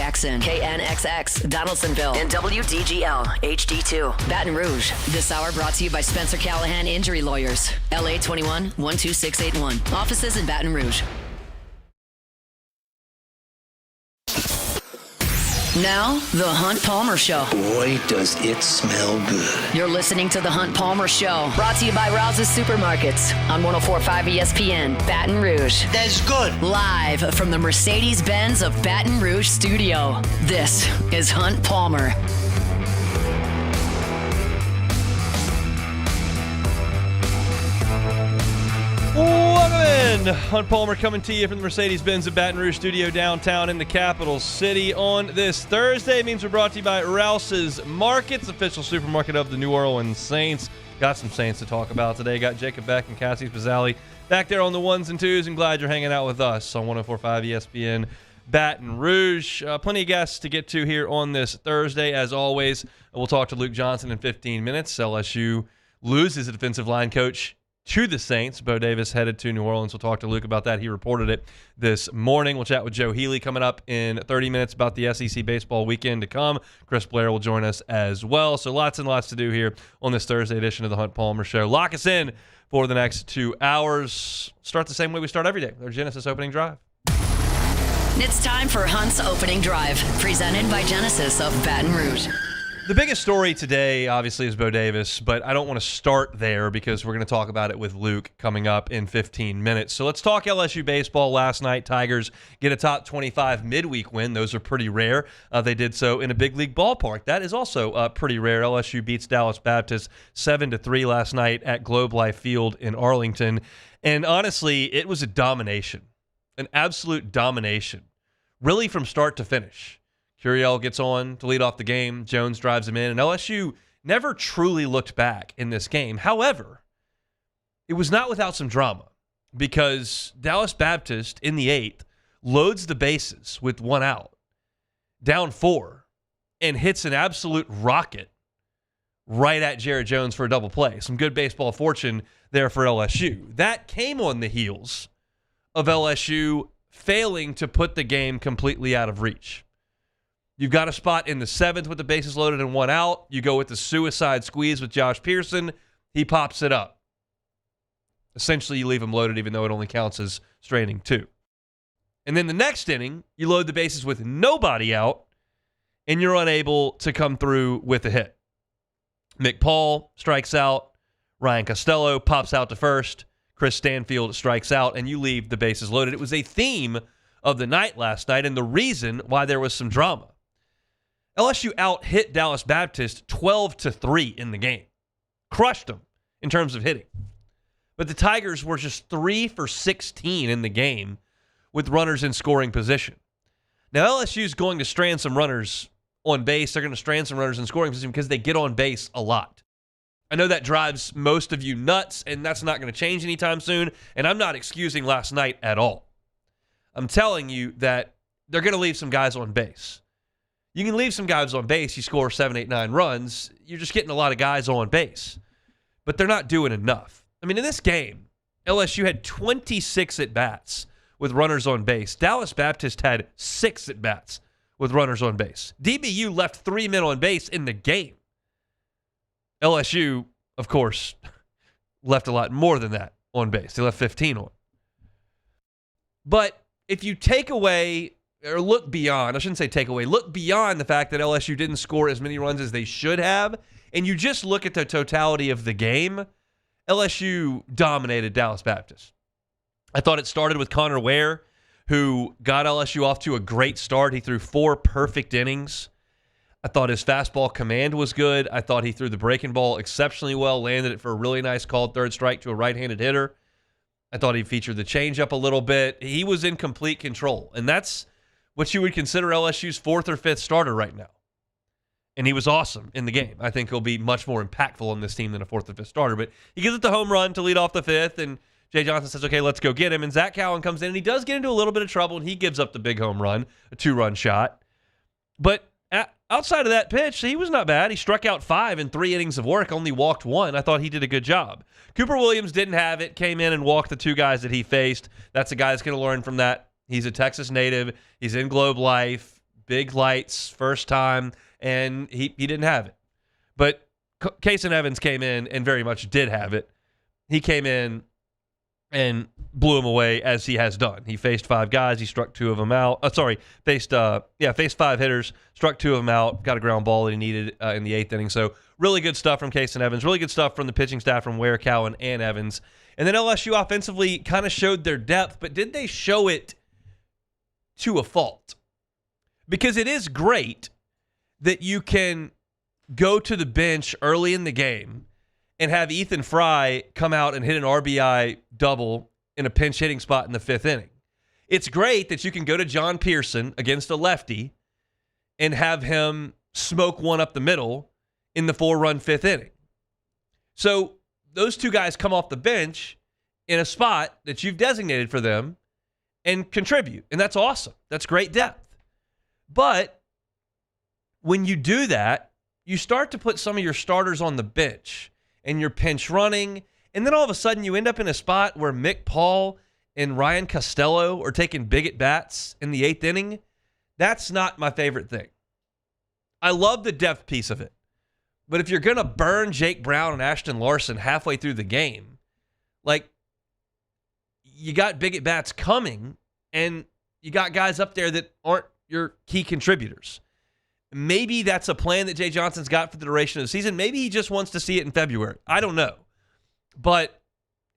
Jackson, KNXX, Donaldsonville, and WDGL HD2. Baton Rouge. This hour brought to you by Spencer Callahan Injury Lawyers. LA 21 12681. Offices in Baton Rouge. Now, The Hunt Palmer Show. Boy, does it smell good. You're listening to The Hunt Palmer Show, brought to you by Rouse's Supermarkets on 104.5 ESPN, Baton Rouge. That's good. Live from the Mercedes-Benz of Baton Rouge studio, this is Hunt Palmer. Welcome in. Hunt Palmer coming to you from the Mercedes-Benz of Baton Rouge studio downtown in the capital city on this Thursday. It means we're brought to you by Rouse's Markets, official supermarket of the New Orleans Saints. Got some Saints to talk about today. Got Jacob Beck and Cassie Spazzali back there on the ones and twos, and glad you're hanging out with us on 104.5 ESPN Baton Rouge. Plenty of guests to get to here on this Thursday. As always, we'll talk to Luke Johnson in 15 minutes. LSU loses a defensive line coach to the Saints. Bo Davis headed to New Orleans. We'll talk to Luke about that. He reported it this morning. We'll chat with Joe Healy coming up in 30 minutes about the SEC baseball weekend to come. Chris Blair will join us as well. So lots and lots to do here on this Thursday edition of the Hunt Palmer Show. Lock us in for the next 2 hours. Start the same way we start every day, our Genesis opening drive. It's time for Hunt's Opening Drive, presented by Genesis of Baton Rouge. The biggest story today, obviously, is Bo Davis, but I don't want to start there because we're going to talk about it with Luke coming up in 15 minutes. So let's talk LSU baseball. Last night, Tigers get a top 25 midweek win. Those are pretty rare. They did so in a big league ballpark. That is also pretty rare. LSU beats Dallas Baptist 7-3 last night at Globe Life Field in Arlington. And honestly, it was a domination, an absolute domination, really from start to finish. Curiel gets on to lead off the game. Jones drives him in. And LSU never truly looked back in this game. However, it was not without some drama because Dallas Baptist in the 8th loads the bases with 1 out, down 4, and hits an absolute rocket right at Jared Jones for a double play. Some good baseball fortune there for LSU. That came on the heels of LSU failing to put the game completely out of reach. You've got a spot in the 7th with the bases loaded and 1 out. You go with the suicide squeeze with Josh Pearson. He pops it up. Essentially, you leave him loaded even though it only counts as straining 2. And then the next inning, you load the bases with nobody out, and you're unable to come through with a hit. Mick Paul strikes out. Ryan Costello pops out to first. Chris Stanfield strikes out, and you leave the bases loaded. It was a theme of the night last night and the reason why there was some drama. LSU out-hit Dallas Baptist 12-3 in the game. Crushed them in terms of hitting. But the Tigers were just 3 for 16 in the game with runners in scoring position. Now, LSU is going to strand some runners on base. They're going to strand some runners in scoring position because they get on base a lot. I know that drives most of you nuts, and that's not going to change anytime soon, and I'm not excusing last night at all. I'm telling you that they're going to leave some guys on base. You can leave some guys on base. You score 7, 8, 9 runs. You're just getting a lot of guys on base. But they're not doing enough. I mean, in this game, LSU had 26 at-bats with runners on base. Dallas Baptist had 6 at-bats with runners on base. DBU left 3 men on base in the game. LSU, of course, left a lot more than that on base. They left 15 on. But if you take away, or look beyond, I shouldn't say take away, look beyond the fact that LSU didn't score as many runs as they should have, and you just look at the totality of the game, LSU dominated Dallas Baptist. I thought it started with Connor Ware, who got LSU off to a great start. He threw 4 perfect innings. I thought his fastball command was good. I thought he threw the breaking ball exceptionally well, landed it for a really nice called third strike to a right-handed hitter. I thought he featured the changeup a little bit. He was in complete control, and that's what you would consider LSU's 4th or 5th starter right now. And he was awesome in the game. I think he'll be much more impactful on this team than a 4th or 5th starter. But he gives it the home run to lead off the 5th, and Jay Johnson says, okay, let's go get him. And Zach Cowan comes in, and he does get into a little bit of trouble, and he gives up the big home run, a 2-run shot. But outside of that pitch, he was not bad. He struck out 5 in 3 innings of work, only walked 1. I thought he did a good job. Cooper Williams didn't have it, came in and walked the 2 guys that he faced. That's a guy that's going to learn from that. He's a Texas native. He's in Globe Life. big lights, first time, and he didn't have it. But Kason Evans came in and very much did have it. He came in and blew him away as he has done. He faced 5 guys. He struck 2 of them out. Faced 5 hitters, struck 2 of them out, got a ground ball that he needed in the 8th inning. So really good stuff from Kason Evans. Really good stuff from the pitching staff from Ware, Cowan, and Evans. And then LSU offensively kind of showed their depth, but did they show it to a fault? Because it is great that you can go to the bench early in the game and have Ethan Fry come out and hit an RBI double in a pinch hitting spot in the 5th inning. It's great that you can go to John Pearson against a lefty and have him smoke one up the middle in the 4-run 5th inning. So those 2 guys come off the bench in a spot that you've designated for them and contribute. And that's awesome. That's great depth. But when you do that, you start to put some of your starters on the bench and you're pinch running, and then all of a sudden you end up in a spot where Mick Paul and Ryan Costello are taking big at-bats in the 8th inning. That's not my favorite thing. I love the depth piece of it. But if you're going to burn Jake Brown and Ashton Larson halfway through the game, like, you got big at-bats coming, and you got guys up there that aren't your key contributors. Maybe that's a plan that Jay Johnson's got for the duration of the season. Maybe he just wants to see it in February. I don't know. But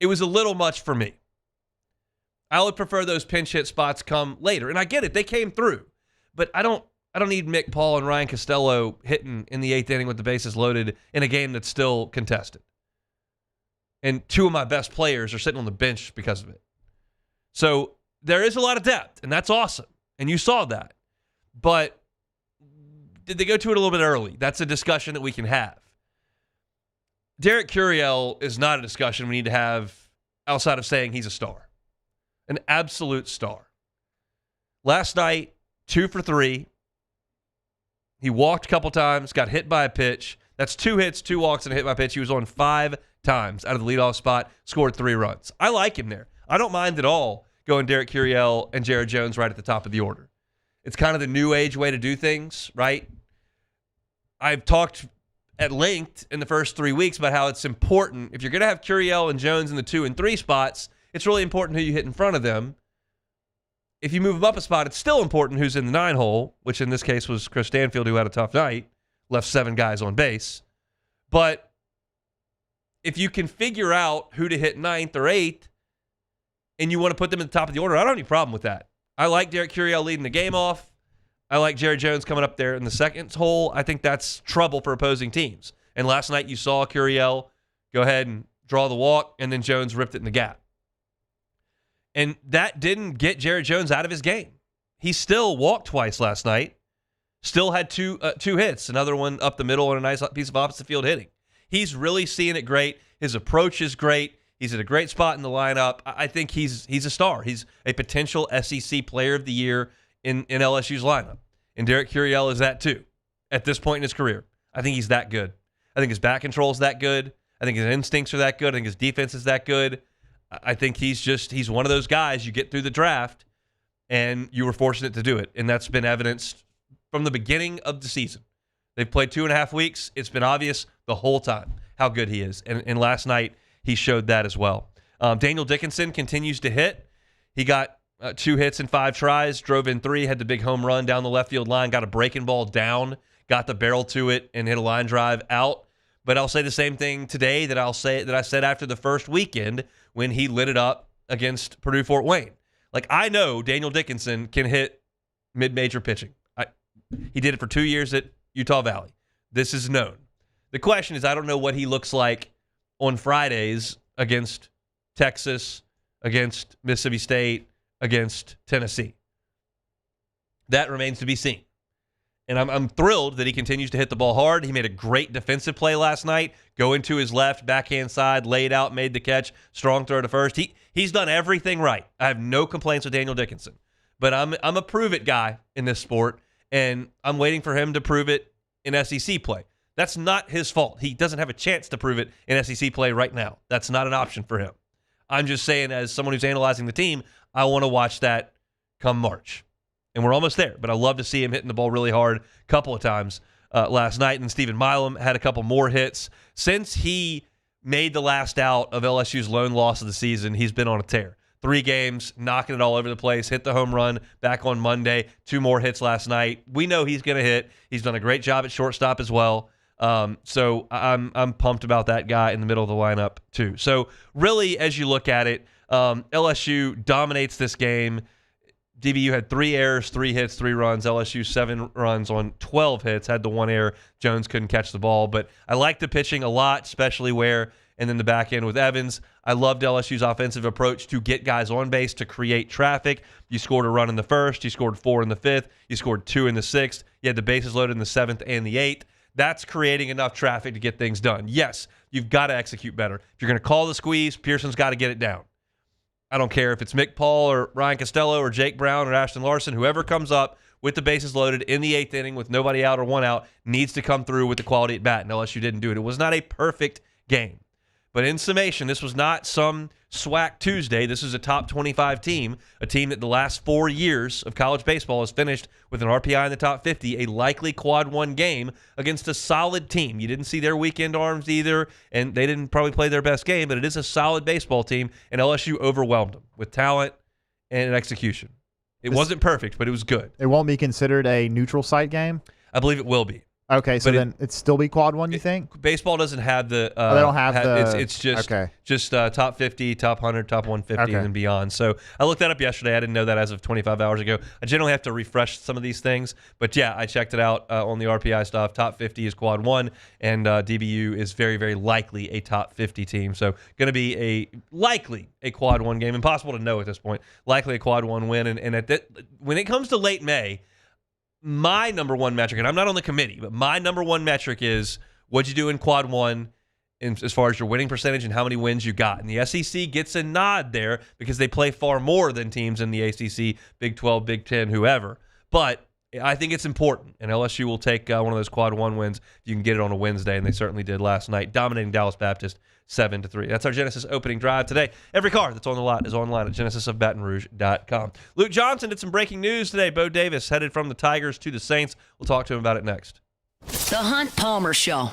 it was a little much for me. I would prefer those pinch hit spots come later. And I get it. They came through. But I don't need Mick Paul and Ryan Costello hitting in the 8th inning with the bases loaded in a game that's still contested. And 2 of my best players are sitting on the bench because of it. So there is a lot of depth, and that's awesome. And you saw that. But did they go to it a little bit early? That's a discussion that we can have. Derek Curiel is not a discussion we need to have outside of saying he's a star. An absolute star. Last night, 2 for 3. He walked a couple times, got hit by a pitch. That's 2 hits, 2 walks, and a hit by a pitch. He was on 5 times out of the leadoff spot, scored 3 runs. I like him there. I don't mind at all going Derek Curiel and Jared Jones right at the top of the order. It's kind of the new age way to do things, right? I've talked at length in the first 3 weeks about how it's important. If you're going to have Curiel and Jones in the 2 and 3 spots, it's really important who you hit in front of them. If you move them up a spot, it's still important who's in the 9 hole, which in this case was Chris Stanfield, who had a tough night, left 7 guys on base. But if you can figure out who to hit 9th or 8th, and you want to put them at the top of the order, I don't have any problem with that. I like Derek Curiel leading the game off. I like Jared Jones coming up there in the 2nd hole. I think that's trouble for opposing teams. And last night you saw Curiel go ahead and draw the walk, and then Jones ripped it in the gap. And that didn't get Jared Jones out of his game. He still walked twice last night, still had two hits, another one up the middle and a nice piece of opposite field hitting. He's really seeing it great. His approach is great. He's at a great spot in the lineup. I think he's a star. He's a potential SEC Player of the Year in LSU's lineup. And Derek Curiel is that too at this point in his career. I think he's that good. I think his bat control is that good. I think his instincts are that good. I think his defense is that good. I think he's one of those guys you get through the draft, and you were fortunate to do it. And that's been evidenced from the beginning of the season. They've played 2.5 weeks. It's been obvious the whole time how good he is. And last night, he showed that as well. Daniel Dickinson continues to hit. He got 2 hits in 5 tries, drove in 3, had the big home run down the left field line, got a breaking ball down, got the barrel to it, and hit a line drive out. But I'll say the same thing today that I said after the first weekend when he lit it up against Purdue Fort Wayne. Like, I know Daniel Dickinson can hit mid-major pitching. He did it for 2 years at Utah Valley. This is known. The question is, I don't know what he looks like on Fridays against Texas, against Mississippi State, against Tennessee. That remains to be seen. And I'm thrilled that he continues to hit the ball hard. He made a great defensive play last night. Go into his left, backhand side, laid out, made the catch, strong throw to first. He's done everything right. I have no complaints with Daniel Dickinson. But I'm a prove-it guy in this sport, and I'm waiting for him to prove it in SEC play. That's not his fault. He doesn't have a chance to prove it in SEC play right now. That's not an option for him. I'm just saying, as someone who's analyzing the team, I want to watch that come March. And we're almost there, but I love to see him hitting the ball really hard a couple of times last night. And Stephen Milam had a couple more hits. Since he made the last out of LSU's lone loss of the season, he's been on a tear. 3 games, knocking it all over the place, hit the home run back on Monday, 2 more hits last night. We know he's going to hit. He's done a great job at shortstop as well. So I'm pumped about that guy in the middle of the lineup too. So really, as you look at it, LSU dominates this game. DBU had 3 errors, 3 hits, 3 runs. LSU 7 runs on 12 hits, had the 1 error. Jones couldn't catch the ball. But I like the pitching a lot, especially where, and then the back end with Evans. I loved LSU's offensive approach to get guys on base, to create traffic. You scored a run in the first. You scored 4 in the 5th. You scored 2 in the 6th. You had the bases loaded in the 7th and the 8th. That's creating enough traffic to get things done. Yes, you've got to execute better. If you're going to call the squeeze, Pearson's got to get it down. I don't care if it's Mick Paul or Ryan Costello or Jake Brown or Ashton Larson, whoever comes up with the bases loaded in the 8th inning with nobody out or 1 out needs to come through with the quality at bat, and LSU didn't do it. It was not a perfect game. But in summation, this was not some SWAC Tuesday. This is a top 25 team, a team that the last 4 years of college baseball has finished with an RPI in the top 50, a likely quad 1 game against a solid team. You didn't see their weekend arms either, and they didn't probably play their best game, but it is a solid baseball team, and LSU overwhelmed them with talent and execution. It wasn't perfect, but it was good. It won't be considered a neutral site game? I believe it will be. Okay, so then it'd still be quad 1, you think? Baseball doesn't have the. They don't have the. It's just top 50, top 100, top 150, and beyond. So I looked that up yesterday. I didn't know that as of 25 hours ago. I generally have to refresh some of these things, but yeah, I checked it out on the RPI stuff. Top 50 is quad 1, and DBU is very, very likely a top 50 team. So going to be likely a quad 1 game. Impossible to know at this point. Likely a quad 1 win, and at that, when it comes to late May, my number 1 metric, and I'm not on the committee, but my number 1 metric is what'd you do in quad 1 as far as your winning percentage and how many wins you got. And the SEC gets a nod there because they play far more than teams in the ACC, Big 12, Big 10, whoever. But I think it's important, and LSU will take one of those quad 1 wins if you can get it on a Wednesday, and they certainly did last night, dominating Dallas Baptist 7-3. That's our Genesis opening drive today. Every car that's on the lot is online at genesisofbatonrouge.com. Luke Johnson did some breaking news today. Bo Davis headed from the Tigers to the Saints. We'll talk to him about it next. The Hunt Palmer Show.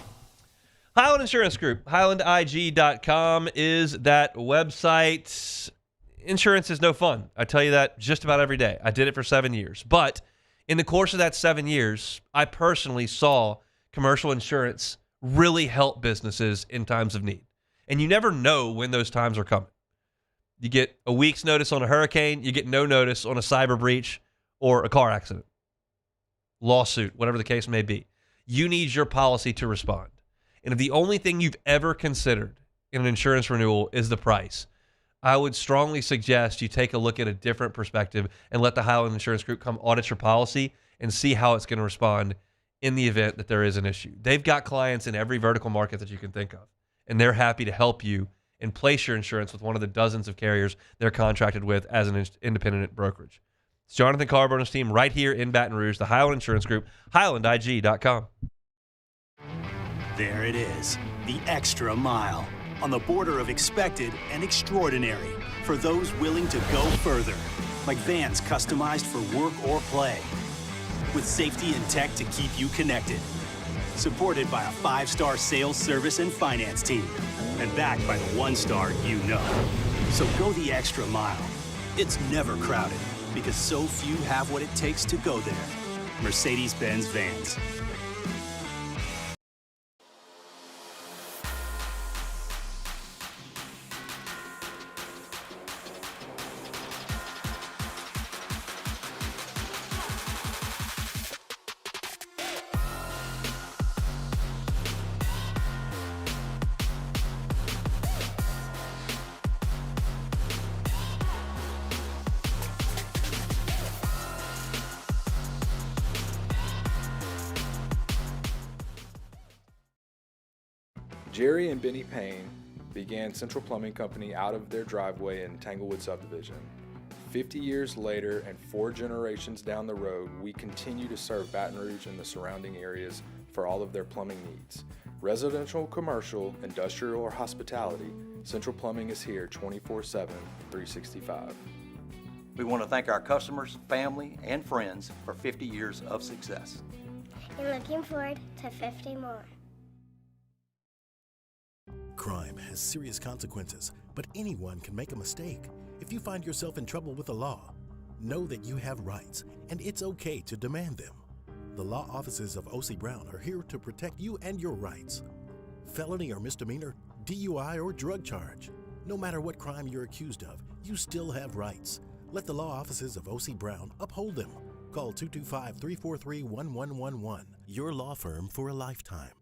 Highland Insurance Group. HighlandIG.com is that website. Insurance is no fun. I tell you that just about every day. I did it for 7 years. But in the course of that 7 years, I personally saw commercial insurance really help businesses in times of need. And you never know when those times are coming. You get a week's notice on a hurricane. You get no notice on a cyber breach or a car accident, lawsuit, whatever the case may be. You need your policy to respond. And if the only thing you've ever considered in an insurance renewal is the price, I would strongly suggest you take a look at a different perspective and let the Highland Insurance Group come audit your policy and see how it's going to respond in the event that there is an issue. They've got clients in every vertical market that you can think of, and they're happy to help you and place your insurance with one of the dozens of carriers they're contracted with as an independent brokerage. It's Jonathan Carbon's team right here in Baton Rouge, the Highland Insurance Group, HighlandIG.com. There it is, the extra mile, on the border of expected and extraordinary for those willing to go further, like vans customized for work or play, with safety and tech to keep you connected. Supported by a 5-star sales, service, and finance team, and backed by the 1-star you know. So go the extra mile. It's never crowded, because so few have what it takes to go there. Mercedes-Benz Vans. Jerry and Benny Payne began Central Plumbing Company out of their driveway in Tanglewood subdivision. 50 years later and 4 generations down the road, we continue to serve Baton Rouge and the surrounding areas for all of their plumbing needs. Residential, commercial, industrial, or hospitality, Central Plumbing is here 24/7, 365. We want to thank our customers, family, and friends for 50 years of success. And looking forward to 50 more. Crime has serious consequences, but anyone can make a mistake. If you find yourself in trouble with the law, know that you have rights, and it's okay to demand them. The law offices of O.C. Brown are here to protect you and your rights. Felony or misdemeanor, DUI or drug charge. No matter what crime you're accused of, you still have rights. Let the law offices of O.C. Brown uphold them. Call 225-343-1111. Your law firm for a lifetime.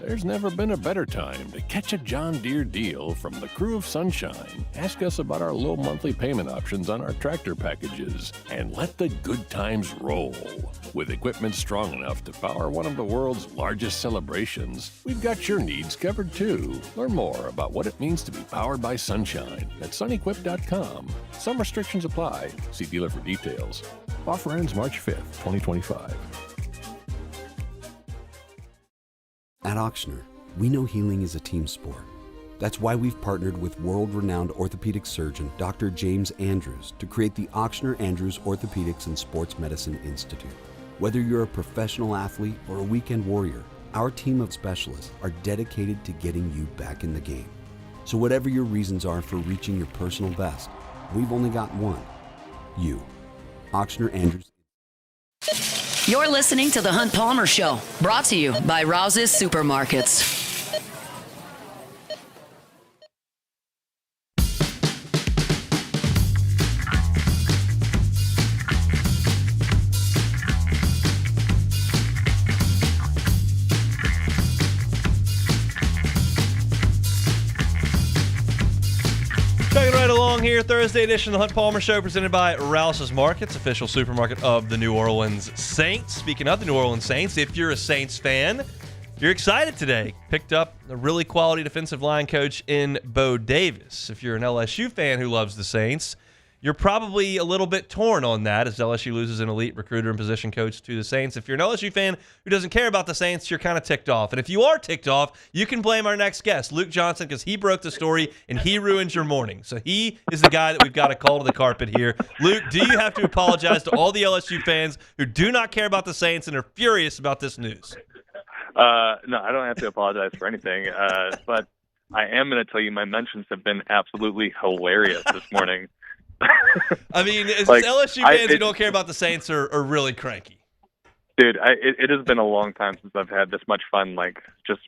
There's never been a better time to catch a John Deere deal from the crew of Sunshine. Ask us about our low monthly payment options on our tractor packages and let the good times roll. With equipment strong enough to power one of the world's largest celebrations, we've got your needs covered too. Learn more about what it means to be powered by Sunshine at sunequip.com. Some restrictions apply. See dealer for details. Offer ends March 5th, 2025. At Ochsner, we know healing is a team sport. That's why we've partnered with world-renowned orthopedic surgeon Dr. James Andrews to create the Ochsner Andrews Orthopedics and Sports Medicine Institute. Whether you're a professional athlete or a weekend warrior, our team of specialists are dedicated to getting you back in the game. So whatever your reasons are for reaching your personal best, we've only got one: you. Ochsner Andrews. You're listening to The Hunt Palmer Show, brought to you by Rouse's Supermarkets. Here, Thursday edition of the Hunt Palmer Show, presented by Rouse's Markets, official supermarket of the New Orleans Saints. Speaking of the New Orleans Saints, if you're a Saints fan, you're excited today. Picked up a really quality defensive line coach in Bo Davis. If you're an LSU fan who loves the Saints, you're probably a little bit torn on that as LSU loses an elite recruiter and position coach to the Saints. If you're an LSU fan who doesn't care about the Saints, you're kind of ticked off. And if you are ticked off, you can blame our next guest, Luke Johnson, because he broke the story and he ruined your morning. So he is the guy that we've got to call to the carpet here. Luke, do you have to apologize to all the LSU fans who do not care about the Saints and are furious about this news? No, I don't have to apologize for anything. But I am going to tell you my mentions have been absolutely hilarious this morning. I mean, it's like, LSU fans who don't care about the Saints are really cranky. Dude, it has been a long time since I've had this much fun, like just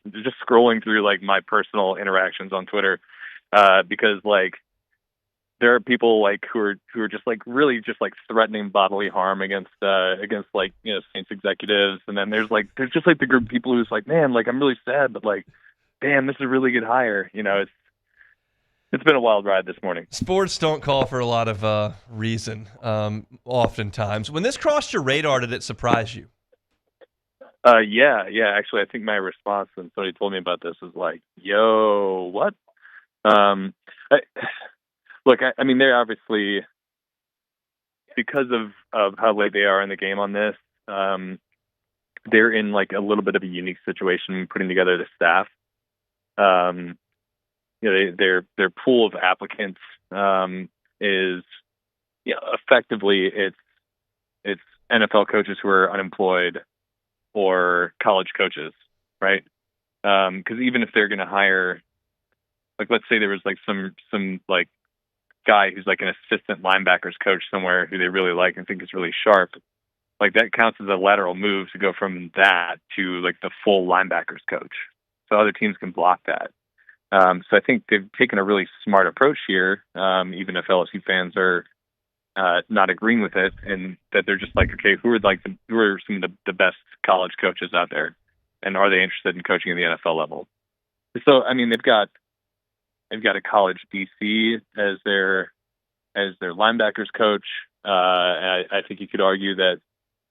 scrolling through like my personal interactions on Twitter, because like there are people like who are just like really just like threatening bodily harm against like, you know, Saints executives, and then there's just like the group of people who's like, man, like I'm really sad, but like, damn, this is a really good hire, you know. It's been a wild ride this morning. Sports don't call for a lot of reason, oftentimes. When this crossed your radar, did it surprise you? Yeah. Actually, I think my response when somebody told me about this was like, yo, what? I mean, they're obviously, because of how late they are in the game on this, they're in like a little bit of a unique situation putting together the staff. You know, their pool of applicants is, you know, effectively it's NFL coaches who are unemployed or college coaches, right? Because even if they're going to hire, like, let's say there was like some like guy who's like an assistant linebackers coach somewhere who they really like and think is really sharp, like that counts as a lateral move to go from that to like the full linebackers coach. So other teams can block that. So I think they've taken a really smart approach here, even if LSU fans are not agreeing with it, and that they're just like, okay, who are some of the best college coaches out there, and are they interested in coaching at the NFL level? So I mean, they've got a college DC as their linebackers coach. I think you could argue that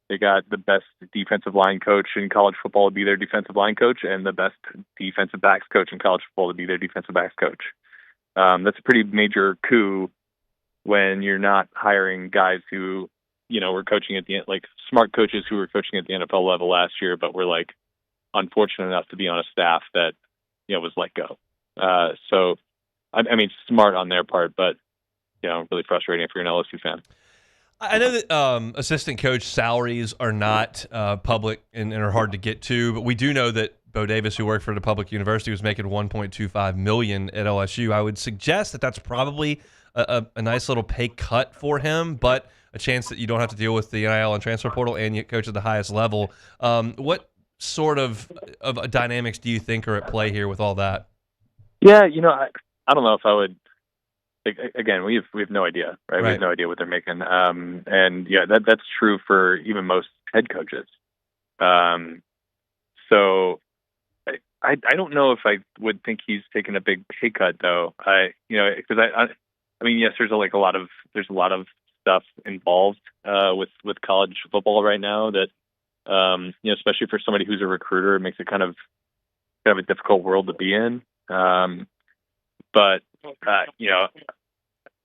they got the best defensive line coach in college football to be their defensive line coach, and the best defensive backs coach in college football to be their defensive backs coach. That's a pretty major coup when you're not hiring guys who, you know, were coaching at the end, like smart coaches who were coaching at the NFL level last year, but were like unfortunate enough to be on a staff that, you know, was let go. So I mean, smart on their part, but really frustrating if you're an LSU fan. I know that assistant coach salaries are not public and are hard to get to, but we do know that Bo Davis, who worked for the public university, was making $1.25 million at LSU. I would suggest that that's probably a nice little pay cut for him, but a chance that you don't have to deal with the NIL and transfer portal and you coach at the highest level. What sort of dynamics do you think are at play here with all that? Yeah, I don't know if I would. Again, we have no idea, right? We have no idea what they're making, and yeah, that's true for even most head coaches. So I don't know if I would think he's taking a big pay cut though. Because I mean, yes, there's a lot of stuff involved with college football right now that especially for somebody who's a recruiter, it makes it kind of a difficult world to be in. But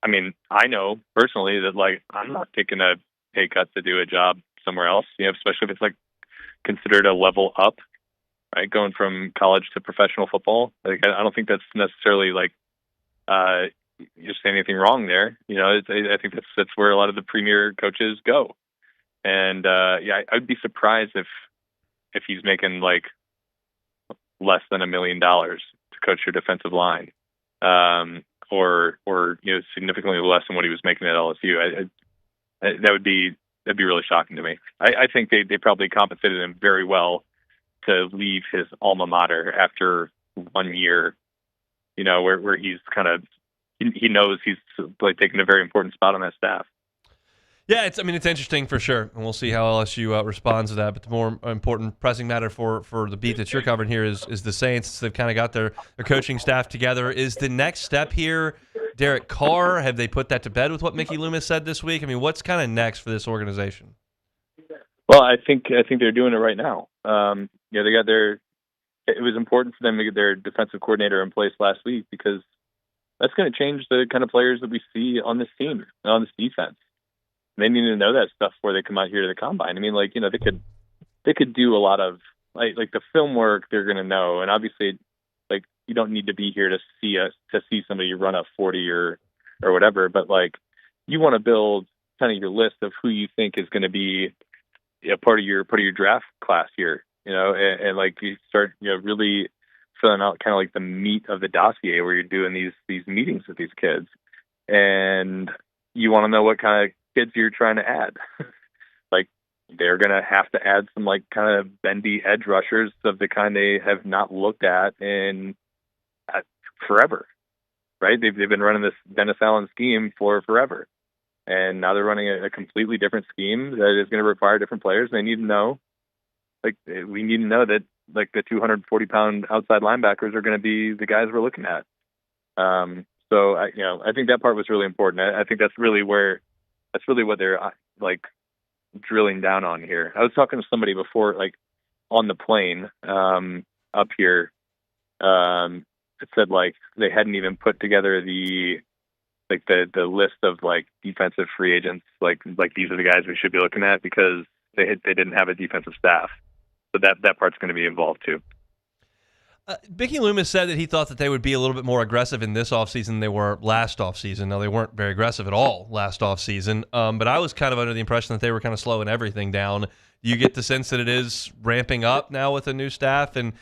I mean, I know personally that I'm not taking a pay cut to do a job somewhere else, especially if it's considered a level up, right? Going from college to professional football. I don't think that's necessarily you're saying anything wrong there. I think that's where a lot of the premier coaches go. And I'd be surprised if he's making less than $1 million to coach your defensive line, or significantly less than what he was making at LSU. That'd be really shocking to me. I think they probably compensated him very well to leave his alma mater after 1 year, where he's he knows he's taking a very important spot on that staff. Yeah, it's interesting for sure, and we'll see how LSU responds to that. But the more important pressing matter for the beat that you're covering here is the Saints. They've kind of got their coaching staff together. Is the next step here Derek Carr? Have they put that to bed with what Mickey Loomis said this week? I mean, what's kind of next for this organization? Well, I think they're doing it right now. They got it was important for them to get their defensive coordinator in place last week because that's going to change the kind of players that we see on this team, on this defense. They need to know that stuff before they come out here to the combine. I mean, they could do a lot of the film work. They're going to know, and obviously, you don't need to be here to see somebody run a 40 or whatever. But you want to build kind of your list of who you think is going to be a part of your draft class here. And you start really filling out kind of the meat of the dossier where you're doing these meetings with these kids, and you want to know what kind of kids you're trying to add. They're going to have to add some kind of bendy edge rushers of the kind they have not looked at in forever, right? They've been running this Dennis Allen scheme for forever, and now they're running a completely different scheme that is going to require different players. They need to know, we need to know that the 240-pound outside linebackers are going to be the guys we're looking at. So I think that part was really important. I think that's really what they're drilling down on here. I was talking to somebody before, on the plane up here. It said they hadn't even put together the list of defensive free agents. These are the guys we should be looking at because they didn't have a defensive staff. So that part's going to be involved too. Mickey Loomis said that he thought that they would be a little bit more aggressive in this offseason than they were last offseason. Now, they weren't very aggressive at all last offseason, but I was kind of under the impression that they were kind of slowing everything down. Do you get the sense that it is ramping up now with a new staff and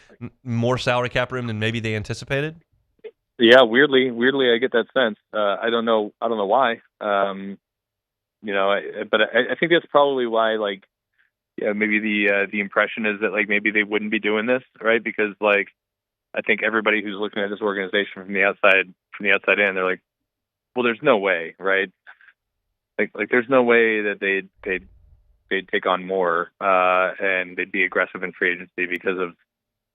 more salary cap room than maybe they anticipated? Yeah, weirdly, I get that sense. I don't know why. But I think that's probably why. Maybe the impression is that maybe they wouldn't be doing this, right? Because I think everybody who's looking at this organization from the outside in, they're well, there's no way, right? There's no way that they'd take on more and they'd be aggressive in free agency because of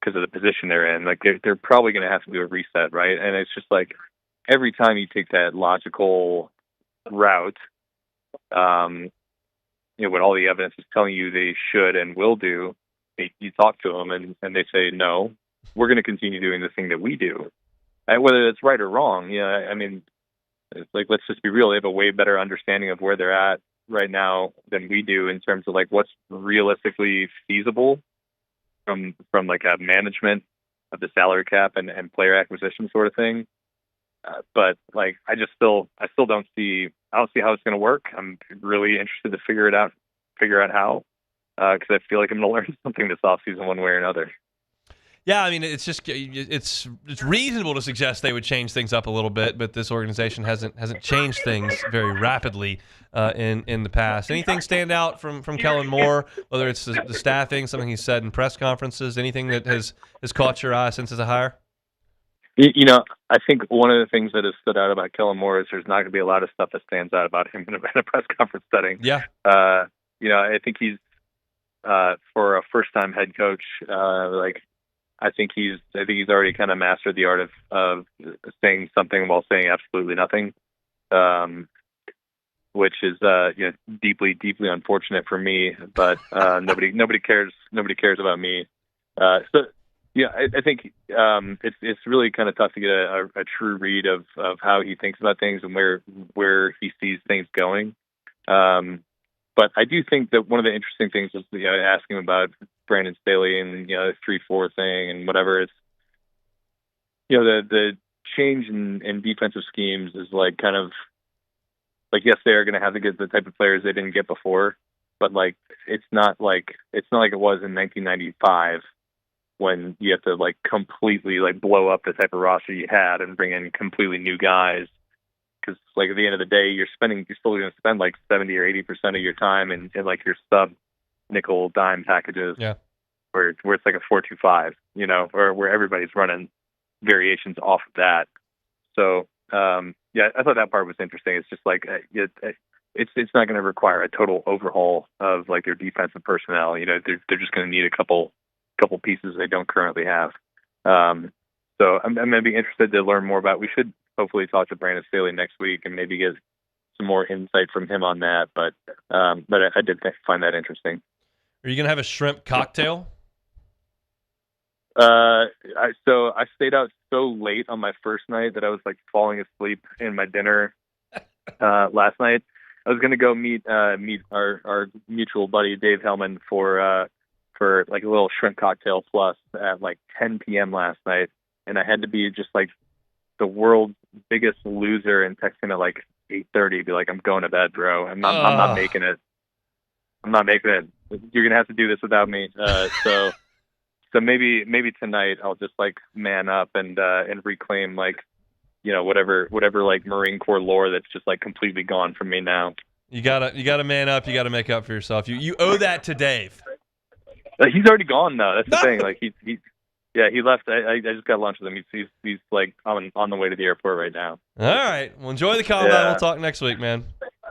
the position they're in. They're probably going to have to do a reset, right? And it's just every time you take that logical route, what all the evidence is telling you they should and will do, you talk to them and they say, no, we're going to continue doing the thing that we do. And whether it's right or wrong, I mean, let's just be real. They have a way better understanding of where they're at right now than we do in terms of what's realistically feasible from a management of the salary cap and player acquisition sort of thing. But like, I still don't see how it's going to work. I'm really interested to figure out how, because I feel like I'm going to learn something this offseason one way or another. Yeah, I mean, it's reasonable to suggest they would change things up a little bit, but this organization hasn't changed things very rapidly in the past. Anything stand out from Kellen Moore, whether it's the staffing, something he said in press conferences, anything that has caught your eye since as a hire? You know, I think one of the things that has stood out about Kellen Moore is there's not going to be a lot of stuff that stands out about him in a press conference setting. Yeah. You know, I think he's for a first-time head coach, I think he's already kind of mastered the art of saying something while saying absolutely nothing, which is deeply unfortunate for me. But nobody cares about me. So yeah, I think it's really kind of tough to get a true read of how he thinks about things and where he sees things going. But I do think that one of the interesting things is asking about Brandon Staley and the 3-4 thing and whatever. It's the change in defensive schemes is like kind of like, yes, they are going to have to get the type of players they didn't get before, but like it's not like it was in 1995 when you have to like completely like blow up the type of roster you had and bring in completely new guys. Because like at the end of the day, you're still going to spend like 70 or 80% of your time in like your sub nickel dime packages, where it's like a 4-2-5, or where everybody's running variations off of that. So I thought that part was interesting. It's just like it's not going to require a total overhaul of like their defensive personnel. They're just going to need a couple pieces they don't currently have. So I'm going to be interested to learn more about. We should hopefully talk to Brandon Staley next week and maybe get some more insight from him on that. But I did find that interesting. Are you going to have a shrimp cocktail? I stayed out so late on my first night that I was like falling asleep in my dinner last night. I was going to go meet our mutual buddy Dave Hellman for like a little shrimp cocktail plus at like 10 p.m. last night, and I had to be just like the world's biggest loser and text him at like 8:30, be like, I'm going to bed, bro. I'm not making it. I'm not making it. You're gonna have to do this without me. So maybe tonight I'll just like man up and reclaim like whatever like Marine Corps lore that's just like completely gone from me now. You gotta man up. You gotta make up for yourself. You owe that to Dave. He's already gone though. That's the thing. Like he left. I just got lunch with him. He's like on the way to the airport right now. All right. Well, enjoy the combine. Yeah. We'll talk next week, man.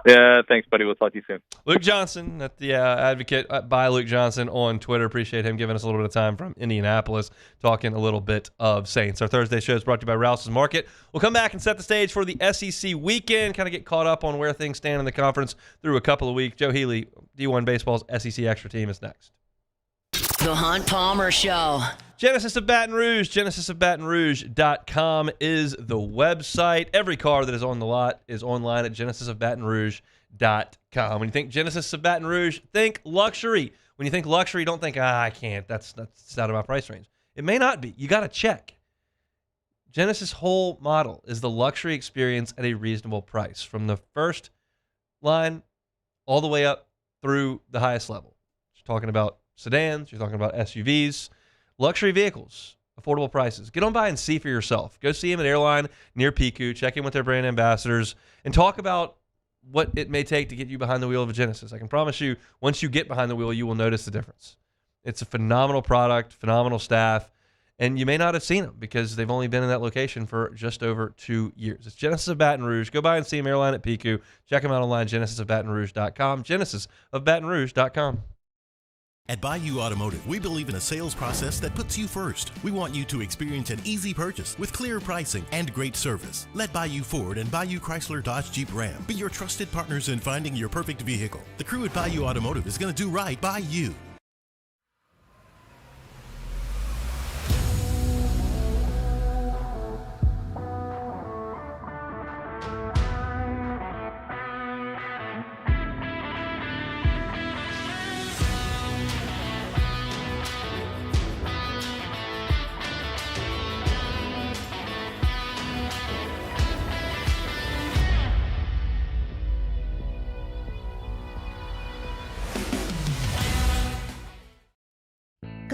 Yeah, thanks, buddy. We'll talk to you soon. Luke Johnson at the Advocate by Luke Johnson on Twitter. Appreciate him giving us a little bit of time from Indianapolis, talking a little bit of Saints. Our Thursday show is brought to you by Rouse's Market. We'll come back and set the stage for the SEC weekend, kind of get caught up on where things stand in the conference through a couple of weeks. Joe Healy, D1 Baseball's SEC Extra Team, is next. The Hunt Palmer Show. Genesis of Baton Rouge, genesisofbatonrouge.com is the website. Every car that is on the lot is online at genesisofbatonrouge.com. When you think Genesis of Baton Rouge, think luxury. When you think luxury, don't think, I can't. That's out of my price range. It may not be. You got to check. Genesis' whole model is the luxury experience at a reasonable price, from the first line all the way up through the highest level. You're talking about sedans, you're talking about SUVs, luxury vehicles, affordable prices. Get on by and see for yourself. Go see them at Airline near Piku. Check in with their brand ambassadors and talk about what it may take to get you behind the wheel of a Genesis. I can promise you, once you get behind the wheel, you will notice the difference. It's a phenomenal product, phenomenal staff, and you may not have seen them because they've only been in that location for just over 2 years. It's Genesis of Baton Rouge. Go by and see them, Airline at Piku. Check them out online, genesisofbatonrouge.com, genesisofbatonrouge.com. At Bayou Automotive, we believe in a sales process that puts you first. We want you to experience an easy purchase with clear pricing and great service. Let Bayou Ford and Bayou Chrysler Dodge Jeep Ram be your trusted partners in finding your perfect vehicle. The crew at Bayou Automotive is going to do right by you.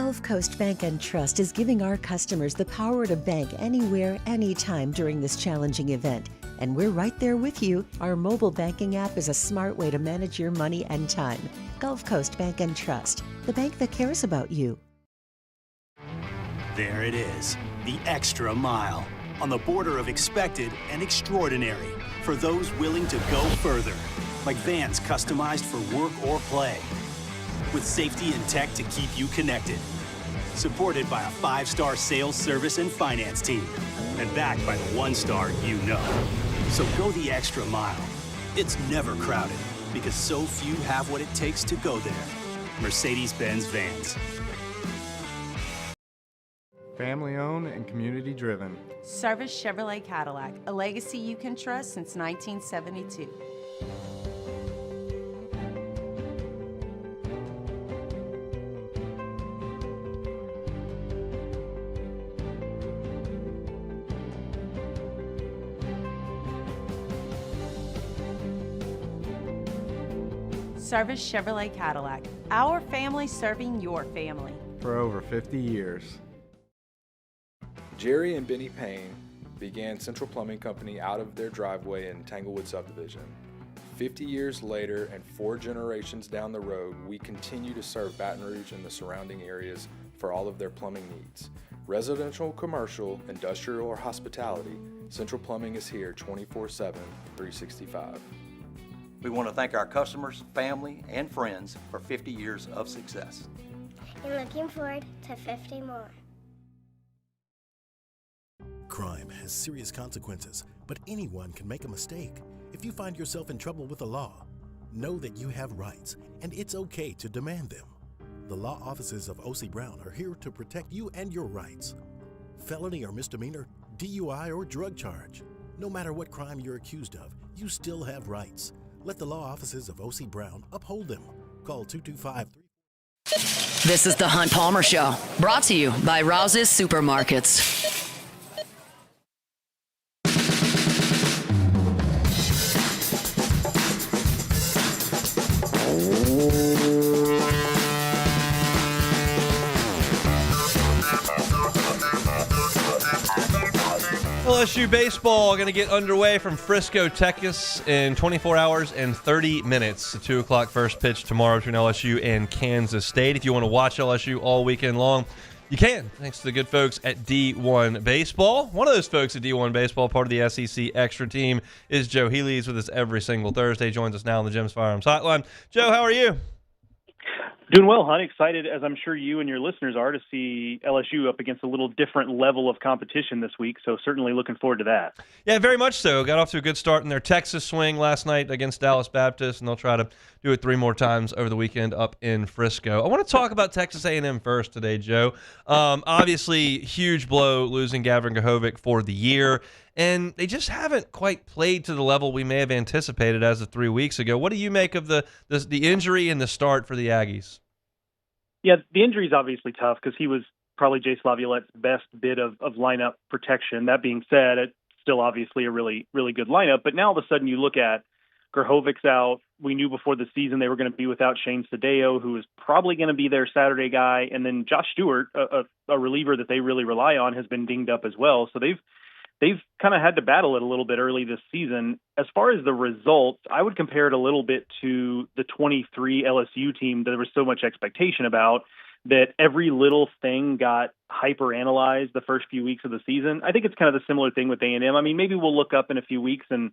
Gulf Coast Bank and Trust is giving our customers the power to bank anywhere, anytime during this challenging event. And we're right there with you. Our mobile banking app is a smart way to manage your money and time. Gulf Coast Bank and Trust, the bank that cares about you. There it is, the extra mile, on the border of expected and extraordinary, for those willing to go further, like vans customized for work or play, with safety and tech to keep you connected, supported by a 5-star sales, service, and finance team, and backed by the 1-star you know. So go the extra mile. It's never crowded, because so few have what it takes to go there. Mercedes-Benz Vans. Family owned and community driven. Service Chevrolet Cadillac, a legacy you can trust since 1972. Service Chevrolet Cadillac, our family serving your family. For over 50 years. Jerry and Benny Payne began Central Plumbing Company out of their driveway in Tanglewood subdivision. 50 years later and 4 generations down the road, we continue to serve Baton Rouge and the surrounding areas for all of their plumbing needs. Residential, commercial, industrial, or hospitality, Central Plumbing is here 24/7, 365. We want to thank our customers, family, and friends for 50 years of success. And looking forward to 50 more. Crime has serious consequences, but anyone can make a mistake. If you find yourself in trouble with the law, know that you have rights, and it's okay to demand them. The law offices of O.C. Brown are here to protect you and your rights. Felony or misdemeanor, DUI or drug charge. No matter what crime you're accused of, you still have rights. Let the law offices of O.C. Brown uphold them. Call 225-3. This is the Hunt Palmer Show, brought to you by Rouse's Supermarkets. LSU baseball going to get underway from Frisco, Texas in 24 hours and 30 minutes. The 2 o'clock first pitch tomorrow between LSU and Kansas State. If you want to watch LSU all weekend long, you can, thanks to the good folks at D1 Baseball. One of those folks at D1 Baseball, part of the SEC Extra team, is Joe Healy. He's with us every single Thursday. Joins us now on the Jim's Firearms Hotline. Joe, how are you? Doing well, hon. Excited, as I'm sure you and your listeners are, to see LSU up against a little different level of competition this week, so certainly looking forward to that. Yeah, very much so. Got off to a good start in their Texas swing last night against Dallas Baptist, and they'll try to do it 3 more times over the weekend up in Frisco. I want to talk about Texas A&M first today, Joe. Obviously, huge blow losing Gavin Gahovic for the year, and they just haven't quite played to the level we may have anticipated as of 3 weeks ago. What do you make of the injury and the start for the Aggies? Yeah, the injury is obviously tough because he was probably Jay Slaviolette's best bit of lineup protection. That being said, it's still obviously a really, really good lineup. But now all of a sudden you look at Grahovic's out. We knew before the season they were going to be without Shane Sadeo, who is probably going to be their Saturday guy. And then Josh Stewart, a reliever that they really rely on, has been dinged up as well. So they've kind of had to battle it a little bit early this season. As far as the results, I would compare it a little bit to the 23 LSU team that there was so much expectation about, that every little thing got hyper-analyzed the first few weeks of the season. I think it's kind of the similar thing with A&M. I mean, maybe we'll look up in a few weeks and,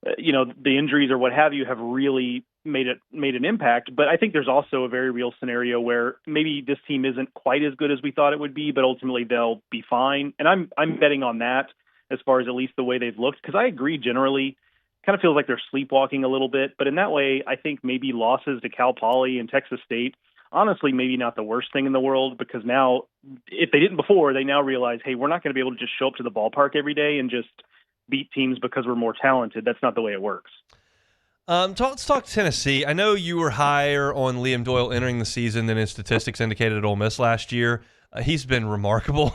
the injuries or what have you have really made an impact. But I think there's also a very real scenario where maybe this team isn't quite as good as we thought it would be, but ultimately they'll be fine. And I'm betting on that, as far as at least the way they've looked, because I agree generally, kind of feels like they're sleepwalking a little bit. But in that way, I think maybe losses to Cal Poly and Texas State, honestly, maybe not the worst thing in the world, because now, if they didn't before, they now realize, hey, we're not going to be able to just show up to the ballpark every day and just beat teams because we're more talented. That's not the way it works. Let's talk Tennessee. I know you were higher on Liam Doyle entering the season than his statistics indicated at Ole Miss last year. He's been remarkable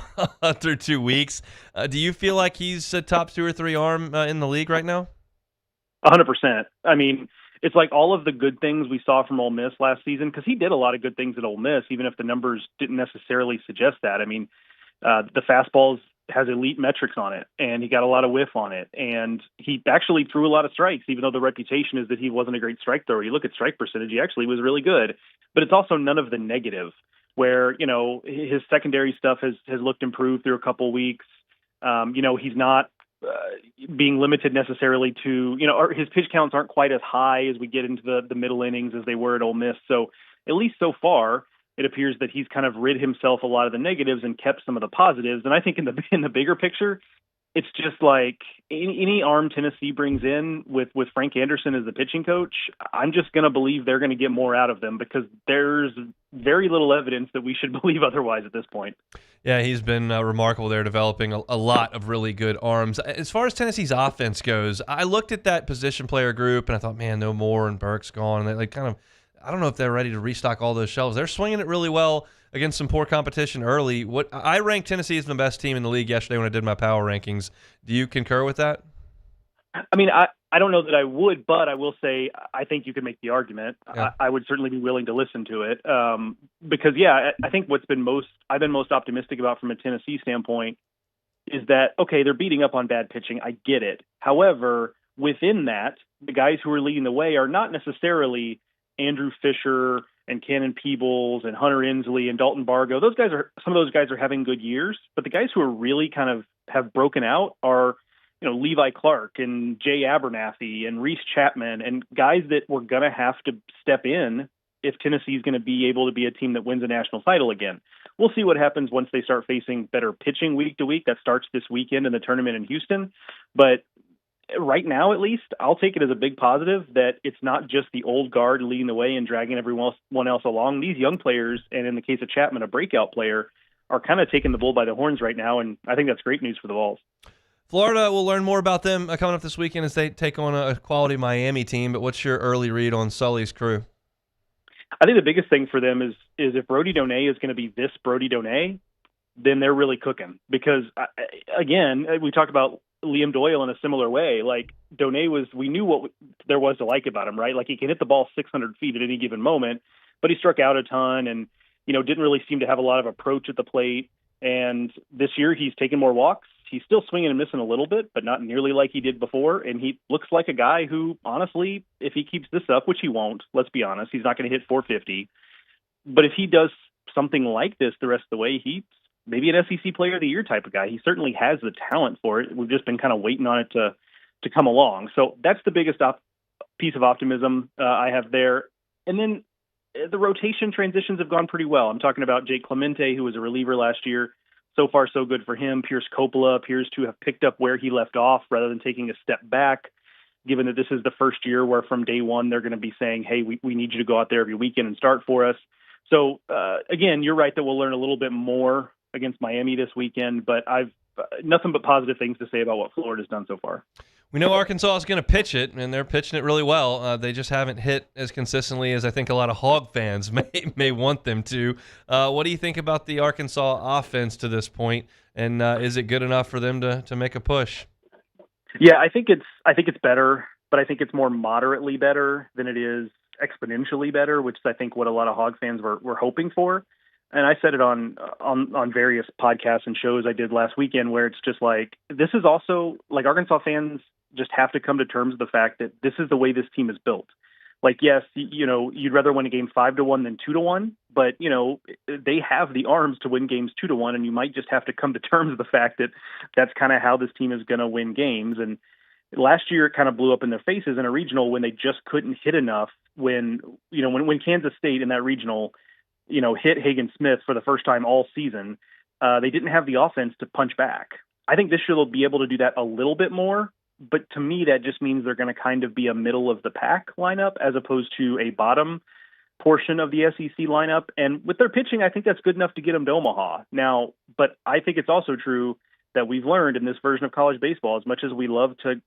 through 2 weeks. Do you feel like he's a top 2 or 3 arm in the league right now? 100%. I mean, it's like all of the good things we saw from Ole Miss last season, because he did a lot of good things at Ole Miss, even if the numbers didn't necessarily suggest that. I mean, the fastballs has elite metrics on it, and he got a lot of whiff on it, and he actually threw a lot of strikes, even though the reputation is that he wasn't a great strike thrower. You look at strike percentage, he actually was really good, but it's also none of the negative, where, his secondary stuff has looked improved through a couple weeks. He's not being limited necessarily to, or his pitch counts aren't quite as high as we get into the middle innings as they were at Ole Miss. So at least so far, it appears that he's kind of rid himself a lot of the negatives and kept some of the positives. And I think in the bigger picture, it's just like any arm Tennessee brings in with Frank Anderson as the pitching coach, I'm just going to believe they're going to get more out of them, because there's very little evidence that we should believe otherwise at this point. Yeah, he's been remarkable there, developing a lot of really good arms. As far as Tennessee's offense goes, I looked at that position player group and I thought, man, no more, and Burke's gone. And they kind of, I don't know if they're ready to restock all those shelves. They're swinging it really well against some poor competition early. What I ranked Tennessee as the best team in the league yesterday when I did my power rankings. Do you concur with that? I mean, I don't know that I would, but I will say I think you could make the argument. Yeah. I would certainly be willing to listen to it, because, I think I've been most optimistic about from a Tennessee standpoint is that, okay, they're beating up on bad pitching. I get it. However, within that, the guys who are leading the way are not necessarily Andrew Fisher and Cannon Peebles and Hunter Inslee and Dalton Bargo. Some of those guys are having good years, but the guys who are really kind of have broken out are, Levi Clark and Jay Abernathy and Reese Chapman, and guys that were going to have to step in if Tennessee is going to be able to be a team that wins a national title again. We'll see what happens once they start facing better pitching week to week. That starts this weekend in the tournament in Houston. But right now, at least, I'll take it as a big positive that it's not just the old guard leading the way and dragging everyone else along. These young players, and in the case of Chapman, a breakout player, are kind of taking the bull by the horns right now, and I think that's great news for the Vols. Florida, we'll learn more about them coming up this weekend as they take on a quality Miami team, but what's your early read on Sully's crew? I think the biggest thing for them is if Brody Donay is going to be this Brody Donay, then they're really cooking. Because, again, we talked about Liam Doyle in a similar way. Like, Donay we knew what there was to like about him, right? Like, he can hit the ball 600 feet at any given moment, but he struck out a ton and, didn't really seem to have a lot of approach at the plate. And this year he's taken more walks. He's still swinging and missing a little bit, but not nearly like he did before. And he looks like a guy who, honestly, if he keeps this up, which he won't, let's be honest, he's not going to hit 450. But if he does something like this the rest of the way, he's maybe an SEC Player of the Year type of guy. He certainly has the talent for it. We've just been kind of waiting on it to come along. So that's the biggest piece of optimism I have there. And then the rotation transitions have gone pretty well. I'm talking about Jake Clemente, who was a reliever last year. So far, so good for him. Pierce Coppola appears to have picked up where he left off rather than taking a step back, given that this is the first year where from day one they're going to be saying, hey, we need you to go out there every weekend and start for us. So, again, you're right that we'll learn a little bit more against Miami this weekend, but I've nothing but positive things to say about what Florida's done so far. We know Arkansas is going to pitch it, and they're pitching it really well. They just haven't hit as consistently as I think a lot of Hog fans may want them to. What do you think about the Arkansas offense to this point, and is it good enough for them to make a push? Yeah, I think it's better, but I think it's more moderately better than it is exponentially better, which is I think what a lot of Hog fans were hoping for. And I said it on various podcasts and shows I did last weekend, where it's just like, this is also like Arkansas fans just have to come to terms with the fact that this is the way this team is built. Like, yes, you'd rather win a game 5-1 than 2-1, but they have the arms to win games 2-1, and you might just have to come to terms with the fact that that's kind of how this team is going to win games. And last year it kind of blew up in their faces in a regional when they just couldn't hit enough. When Kansas State in that regional, hit Hagen Smith for the first time all season, they didn't have the offense to punch back. I think this year they'll be able to do that a little bit more. But to me, that just means they're going to kind of be a middle of the pack lineup as opposed to a bottom portion of the SEC lineup. And with their pitching, I think that's good enough to get them to Omaha. Now, but I think it's also true that we've learned in this version of college baseball, as much as we love to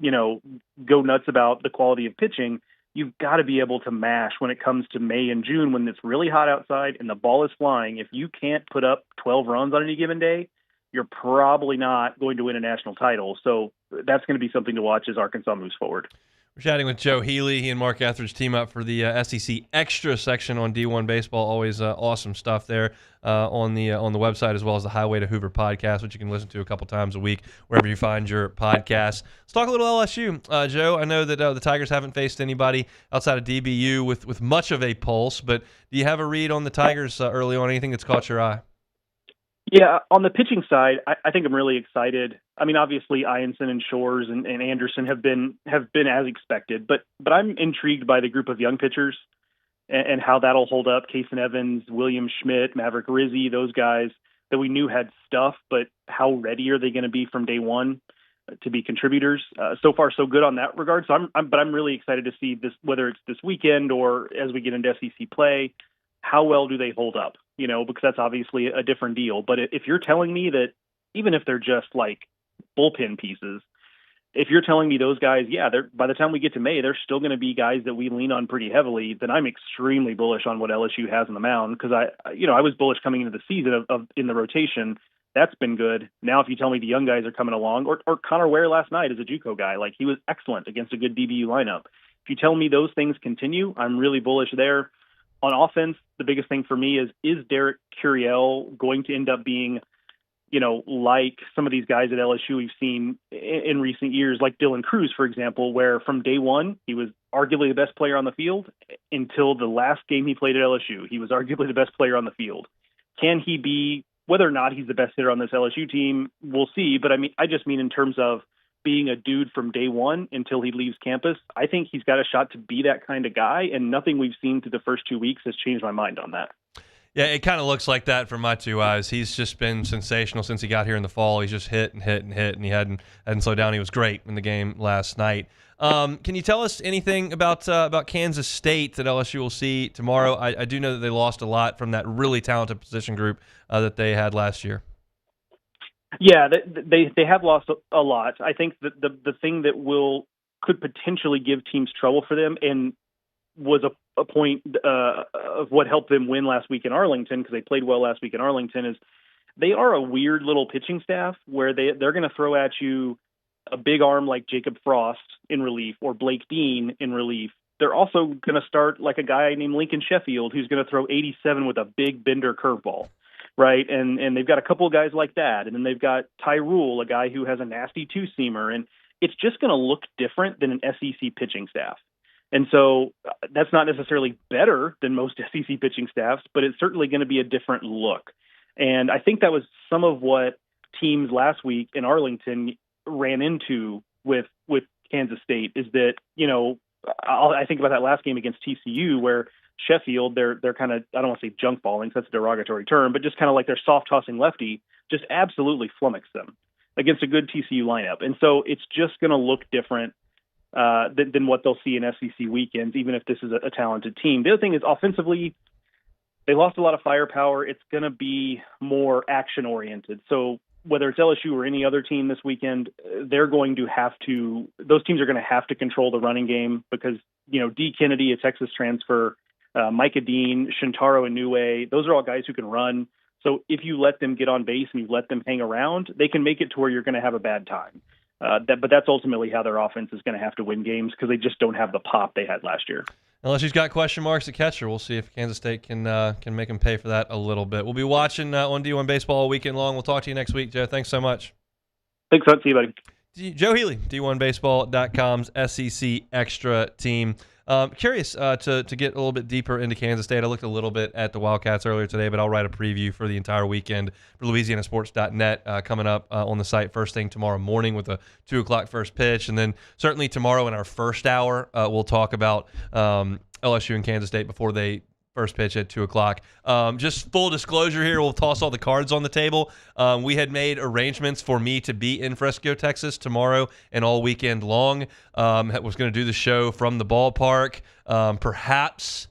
go nuts about the quality of pitching, you've got to be able to mash when it comes to May and June when it's really hot outside and the ball is flying. If you can't put up 12 runs on any given day, you're probably not going to win a national title. So that's going to be something to watch as Arkansas moves forward. We're chatting with Joe Healy. He and Mark Etheridge team up for the SEC Extra section on D1 Baseball. Always awesome stuff there on the website, as well as the Highway to Hoover podcast, which you can listen to a couple times a week wherever you find your podcasts. Let's talk a little LSU. Joe, I know that the Tigers haven't faced anybody outside of DBU with much of a pulse, but do you have a read on the Tigers early on? Anything that's caught your eye? Yeah, on the pitching side, I think I'm really excited. I mean, obviously, Ianson and Shores and Anderson have been as expected, but I'm intrigued by the group of young pitchers and how that'll hold up. Kason Evans, William Schmidt, Maverick Rizzi, those guys that we knew had stuff, but how ready are they going to be from day one to be contributors? So far, so good on that regard. So I'm really excited to see this, whether it's this weekend or as we get into SEC play. How well do they hold up? Because that's obviously a different deal. But if you're telling me that even if they're just like bullpen pieces, if you're telling me those guys, by the time we get to May, they're still going to be guys that we lean on pretty heavily, then I'm extremely bullish on what LSU has on the mound. Because I was bullish coming into the season of in the rotation. That's been good. Now, if you tell me the young guys are coming along, or Connor Ware last night is a JUCO guy, like he was excellent against a good DBU lineup. If you tell me those things continue, I'm really bullish there. On offense, the biggest thing for me is Derek Curiel going to end up being, like some of these guys at LSU we've seen in recent years, like Dylan Cruz, for example, where from day one, he was arguably the best player on the field until the last game he played at LSU. He was arguably the best player on the field. Can he be, whether or not he's the best hitter on this LSU team, we'll see. But I just mean in terms of being a dude from day one until he leaves campus, I think he's got a shot to be that kind of guy, and nothing we've seen through the first 2 weeks has changed my mind on that. Yeah, it kind of looks like that from my two eyes. He's just been sensational since he got here in the fall. He's just hit and hit and hit, and he hadn't slowed down. He was great in the game last night. Can you tell us anything about Kansas State that LSU will see tomorrow? I do know that they lost a lot from that really talented position group that they had last year. Yeah, they have lost a lot. I think that the thing that could potentially give teams trouble for them, and was a point of what helped them win last week in Arlington, because they played well last week in Arlington, is they are a weird little pitching staff where they're going to throw at you a big arm like Jacob Frost in relief or Blake Dean in relief. They're also going to start like a guy named Lincoln Sheffield who's going to throw 87 with a big bender curveball. Right, and they've got a couple of guys like that, and then they've got Tyrul, a guy who has a nasty two-seamer, and it's just going to look different than an SEC pitching staff. And so that's not necessarily better than most SEC pitching staffs, but it's certainly going to be a different look. And I think that was some of what teams last week in Arlington ran into with Kansas State, is that, I think about that last game against TCU where Sheffield, they're kind of, I don't want to say junk balling, that's a derogatory term, but just kind of like their soft tossing lefty just absolutely flummoxed them against a good TCU lineup. And so it's just going to look different than what they'll see in SEC weekends, even if this is a talented team. The other thing is offensively, they lost a lot of firepower. It's going to be more action oriented. So whether it's LSU or any other team this weekend, those teams are going to have to control the running game because, D. Kennedy, a Texas transfer, Micah Dean, Shintaro Inoue, those are all guys who can run. So if you let them get on base and you let them hang around, they can make it to where you're going to have a bad time. But that's ultimately how their offense is going to have to win games because they just don't have the pop they had last year. Unless he's got question marks at catcher, we'll see if Kansas State can make him pay for that a little bit. We'll be watching on D1 Baseball all weekend long. We'll talk to you next week, Joe. Thanks so much. Thanks, Hunt. See you, buddy. Joe Healy, D1Baseball.com's SEC Extra team. Curious to get a little bit deeper into Kansas State. I looked a little bit at the Wildcats earlier today, but I'll write a preview for the entire weekend for LouisianaSports.net coming up on the site first thing tomorrow morning with a 2 o'clock first pitch. And then certainly tomorrow in our first hour, we'll talk about LSU and Kansas State before they first pitch at 2 o'clock. Just full disclosure here, we'll toss all the cards on the table. We had made arrangements for me to be in Frisco, Texas tomorrow and all weekend long. Was going to do the show from the ballpark. Perhaps,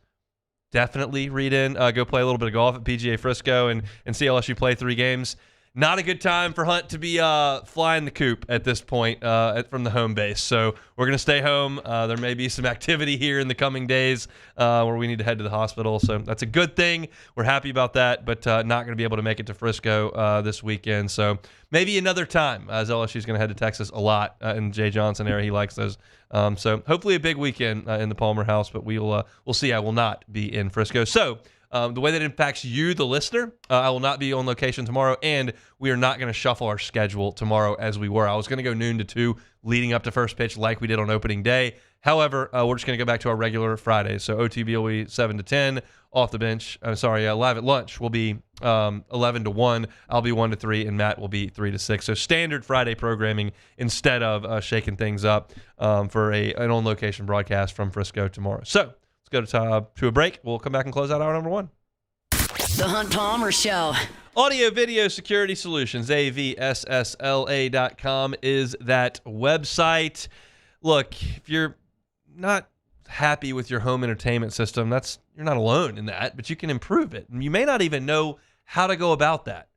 definitely read in, go play a little bit of golf at PGA Frisco and see LSU play 3 games. not a good time for Hunt to be flying the coop at this point from the home base. So we're going to stay home. There may be some activity here in the coming days where we need to head to the hospital. So that's a good thing. We're happy about that, but not going to be able to make it to Frisco this weekend. So maybe another time, as LSU is going to head to Texas a lot in the Jay Johnson area. He likes those. So hopefully a big weekend in the Palmer house, but we'll see. I will not be in Frisco. So the way that impacts you, the listener, I will not be on location tomorrow, and we are not going to shuffle our schedule tomorrow as we were. I was going to go noon to 2 leading up to first pitch like we did on opening day. However, we're just going to go back to our regular Fridays. So OTB will be 7 to 10 off the bench. Live at lunch will be 11 to 1. I'll be 1 to 3, and Matt will be 3 to 6. So standard Friday programming instead of shaking things up for an on-location broadcast from Frisco tomorrow. So let's go to a break. We'll come back and close out hour number 1. The Hunt Palmer Show. Audio Video Security Solutions, avssla.com is that website. Look, if you're not happy with your home entertainment system, you're not alone in that, but you can improve it. And you may not even know how to go about that.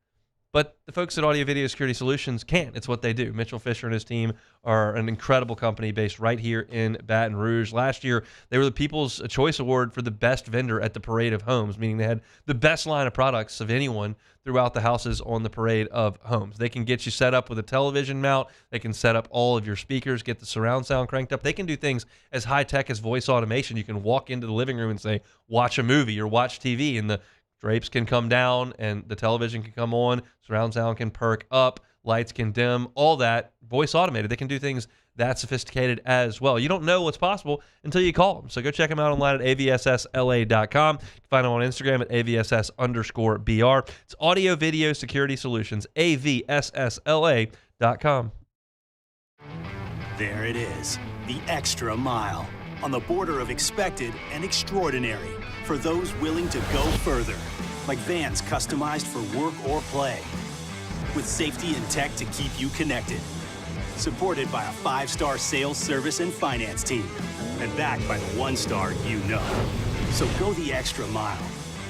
But the folks at Audio Video Security Solutions can. It's what they do. Mitchell Fisher and his team are an incredible company based right here in Baton Rouge. Last year, they were the People's Choice Award for the best vendor at the Parade of Homes, meaning they had the best line of products of anyone throughout the houses on the Parade of Homes. They can get you set up with a television mount. They can set up all of your speakers, get the surround sound cranked up. They can do things as high-tech as voice automation. You can walk into the living room and say, watch a movie or watch TV, and the drapes can come down and the television can come on, surround sound can perk up, lights can dim, all that voice automated. They can do things that sophisticated as well. You don't know what's possible until you call them. So go check them out online at avssla.com. You can find them on Instagram at avss_BR. It's Audio Video Security Solutions, avssla.com. There it is, the extra mile on the border of expected and extraordinary for those willing to go further, like vans customized for work or play, with safety and tech to keep you connected, supported by a 5-star sales, service, and finance team, and backed by the 1-star you know. So go the extra mile.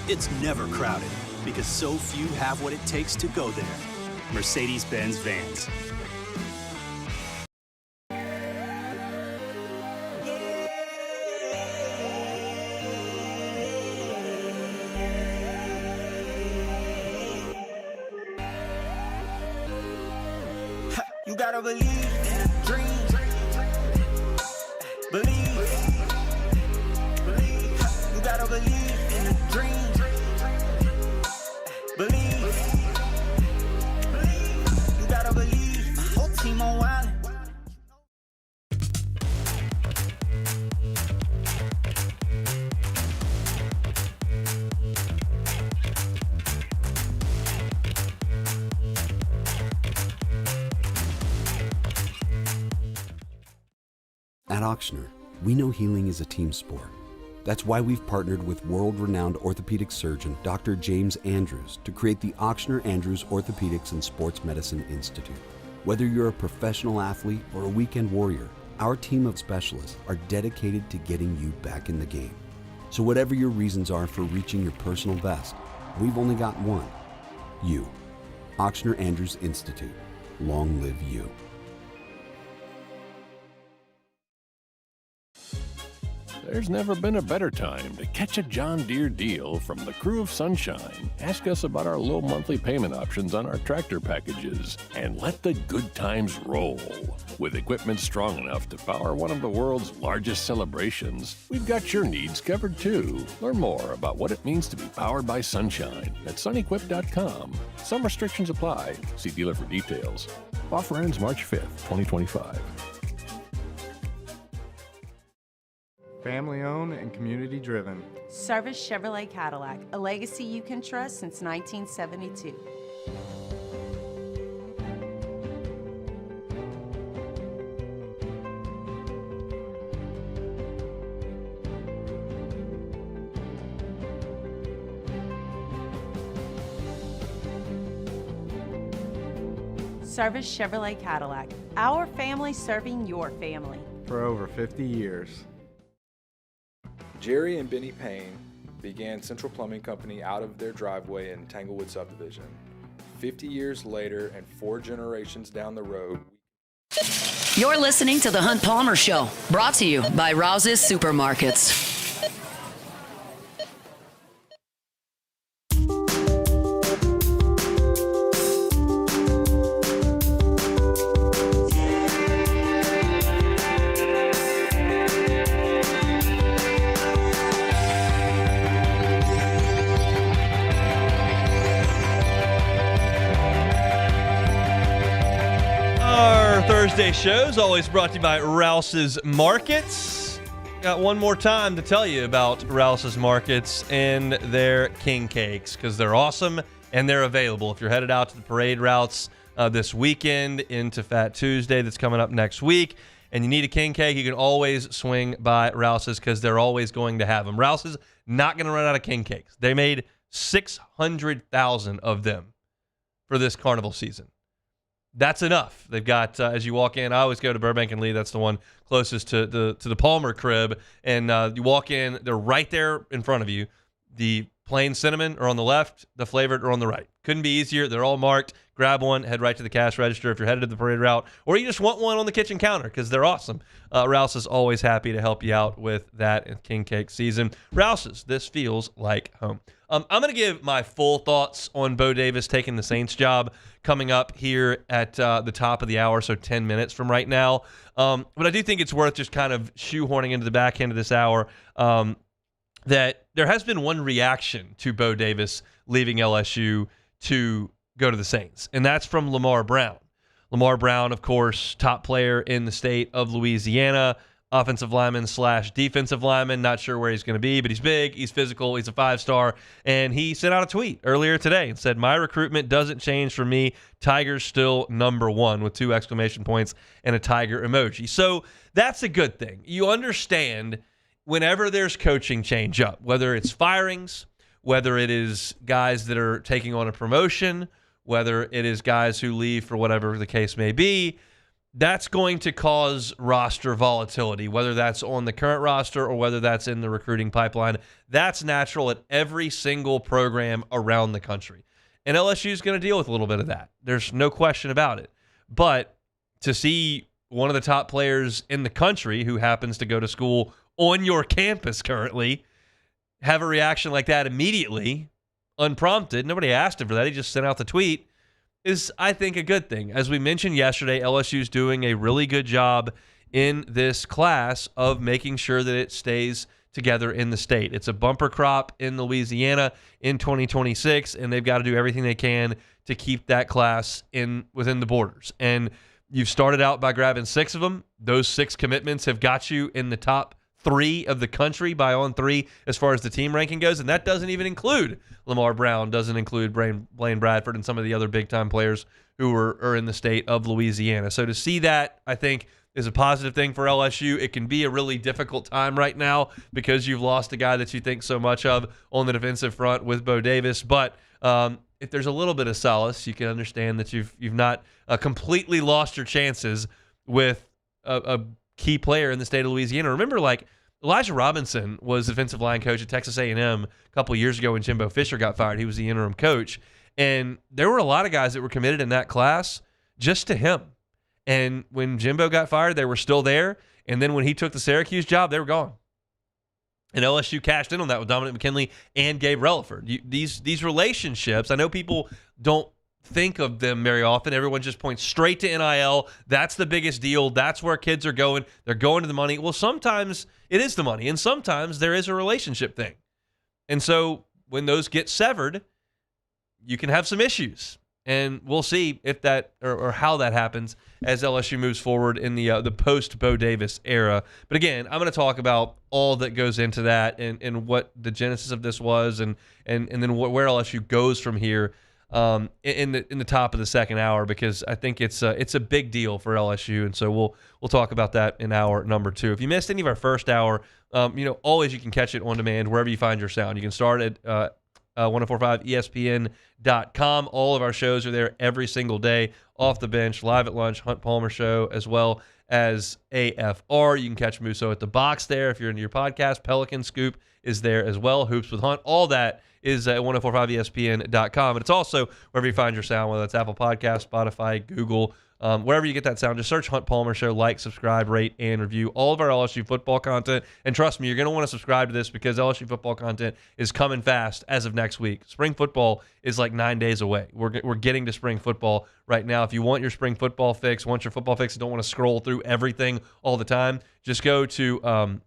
It's never crowded because so few have what it takes to go there. Mercedes-Benz Vans. You gotta believe in a dream. Believe. You gotta believe in a dream. Believe. You gotta believe. My whole team on wild. At Ochsner, we know healing is a team sport. That's why we've partnered with world-renowned orthopedic surgeon Dr. James Andrews to create the Ochsner Andrews Orthopedics and Sports Medicine Institute. Whether you're a professional athlete or a weekend warrior, our team of specialists are dedicated to getting you back in the game. So whatever your reasons are for reaching your personal best, we've only got one: you. Ochsner Andrews Institute. Long live you. There's never been a better time to catch a John Deere deal from the crew of Sunshine. Ask us about our low monthly payment options on our tractor packages and let the good times roll. With equipment strong enough to power one of the world's largest celebrations, we've got your needs covered too. Learn more about what it means to be powered by Sunshine at sunequip.com. Some restrictions apply. See dealer for details. Offer ends March 5th, 2025. Family owned and community driven. Service Chevrolet Cadillac, a legacy you can trust since 1972. Service Chevrolet Cadillac, our family serving your family. For over 50 years. Jerry and Benny Payne began Central Plumbing Company out of their driveway in Tanglewood subdivision. 50 years later and 4 generations down the road. You're listening to The Hunt Palmer Show, brought to you by Rouse's Supermarkets. Thursday shows always brought to you by Rouse's Markets. Got one more time to tell you about Rouse's Markets and their king cakes because they're awesome and they're available. If you're headed out to the parade routes this weekend into Fat Tuesday that's coming up next week and you need a king cake, you can always swing by Rouse's because they're always going to have them. Rouse's not going to run out of king cakes. They made 600,000 of them for this carnival season. That's enough. They've got, as you walk in, I always go to Burbank and Lee. That's the one closest to the Palmer crib. And you walk in, they're right there in front of you. The plain cinnamon are on the left. The flavored are on the right. Couldn't be easier. They're all marked. Grab one, head right to the cash register if you're headed to the parade route, or you just want one on the kitchen counter because they're awesome. Rouse is always happy to help you out with that in king cake season. Rouse's, this feels like home. I'm going to give my full thoughts on Bo Davis taking the Saints job coming up here at the top of the hour, so 10 minutes from right now. But I do think it's worth just kind of shoehorning into the back end of this hour that there has been one reaction to Bo Davis leaving LSU to go to the Saints, and that's from Lamar Brown. Lamar Brown, of course, top player in the state of Louisiana, offensive lineman / defensive lineman. Not sure where he's going to be, but he's big, he's physical, he's a 5-star. And he sent out a tweet earlier today and said, "My recruitment doesn't change for me. Tigers still #1," with 2 exclamation points and a tiger emoji. So that's a good thing. You understand whenever there's coaching change up, whether it's firings, whether it is guys that are taking on a promotion, whether it is guys who leave for whatever the case may be, that's going to cause roster volatility, whether that's on the current roster or whether that's in the recruiting pipeline. That's natural at every single program around the country. And LSU is going to deal with a little bit of that. There's no question about it. But to see one of the top players in the country who happens to go to school on your campus currently have a reaction like that immediately, unprompted, nobody asked him for that, he just sent out the tweet, is, I think, a good thing. As we mentioned yesterday, LSU's doing a really good job in this class of making sure that it stays together in the state. It's a bumper crop in Louisiana in 2026, and they've got to do everything they can to keep that class within the borders. And you've started out by grabbing 6 of them. Those 6 commitments have got you in the top 3 of the country by on 3 as far as the team ranking goes, and that doesn't even include Lamar Brown, doesn't include Blaine Bradford and some of the other big-time players who are in the state of Louisiana. So to see that, I think, is a positive thing for LSU. It can be a really difficult time right now because you've lost a guy that you think so much of on the defensive front with Bo Davis, but if there's a little bit of solace, you can understand that you've not completely lost your chances with a key player in the state of Louisiana. Remember, Elijah Robinson was the defensive line coach at Texas A&M a couple of years ago when Jimbo Fisher got fired. He was the interim coach. And there were a lot of guys that were committed in that class just to him. And when Jimbo got fired, they were still there. And then when he took the Syracuse job, they were gone. And LSU cashed in on that with Dominic McKinley and Gabe Relaford. These relationships, I know people don't think of them very often. Everyone just points straight to NIL. That's the biggest deal. That's where kids are going. They're going to the money. Well, sometimes it is the money, and sometimes there is a relationship thing. And so when those get severed, you can have some issues. And we'll see if that or how that happens as LSU moves forward in the post-Bo Davis era. But again, I'm going to talk about all that goes into that and what the genesis of this was and then where LSU goes from here in the top of the second hour, because I think it's a big deal for LSU, and so we'll talk about that in hour number 2. If you missed any of our first hour, always you can catch it on demand wherever you find your sound. You can start at 1045ESPN.com. All of our shows are there every single day. Off the Bench, Live at Lunch, Hunt Palmer Show, as well as AFR. You can catch Musso at the Box there if you're into your podcast. Pelican Scoop is there as well. Hoops with Hunt. All that is at 1045ESPN.com. And it's also wherever you find your sound, whether that's Apple Podcasts, Spotify, Google, wherever you get that sound, just search Hunt Palmer Show, like, subscribe, rate, and review all of our LSU football content. And trust me, you're going to want to subscribe to this because LSU football content is coming fast as of next week. Spring football is like 9 days away. We're getting to spring football right now. If you want your spring football fix, and don't want to scroll through everything all the time, just go to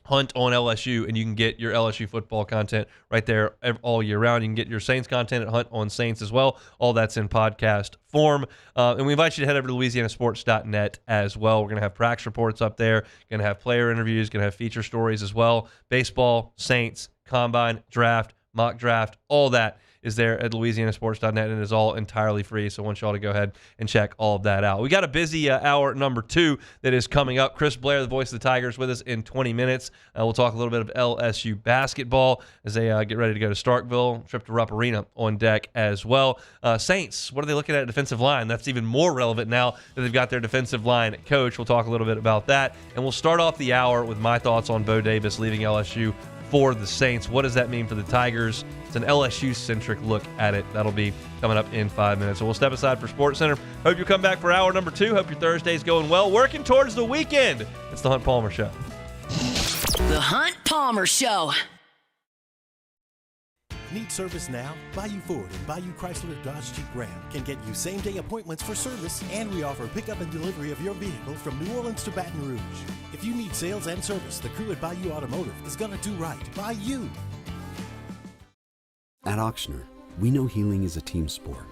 Hunt on LSU, and you can get your LSU football content right there all year round. You can get your Saints content at Hunt on Saints as well. All that's in podcast form. And we invite you to head over to LouisianaSports.net as well. We're going to have practice reports up there, going to have player interviews, going to have feature stories as well. Baseball, Saints, Combine, Draft, Mock Draft, all that is there at LouisianaSports.net, and it is all entirely free. So I want you all to go ahead and check all of that out. We got a busy hour number 2 that is coming up. Chris Blair, the voice of the Tigers, with us in 20 minutes. We'll talk a little bit of LSU basketball as they get ready to go to Starkville. Trip to Rupp Arena on deck as well. Saints, what are they looking at defensive line? That's even more relevant now that they've got their defensive line coach. We'll talk a little bit about that. And we'll start off the hour with my thoughts on Bo Davis leaving LSU for the Saints. What does that mean for the Tigers? It's an LSU-centric look at it. That'll be coming up in 5 minutes. So we'll step aside for Sports Center. Hope you come back for hour number 2. Hope your Thursday's going well. Working towards the weekend. It's the Hunt Palmer Show. The Hunt Palmer Show. Need service now? Bayou Ford and Bayou Chrysler Dodge Jeep Ram can get you same-day appointments for service, and we offer pickup and delivery of your vehicle from New Orleans to Baton Rouge. If you need sales and service, the crew at Bayou Automotive is going to do right by you. At Auctioner, we know healing is a team sport.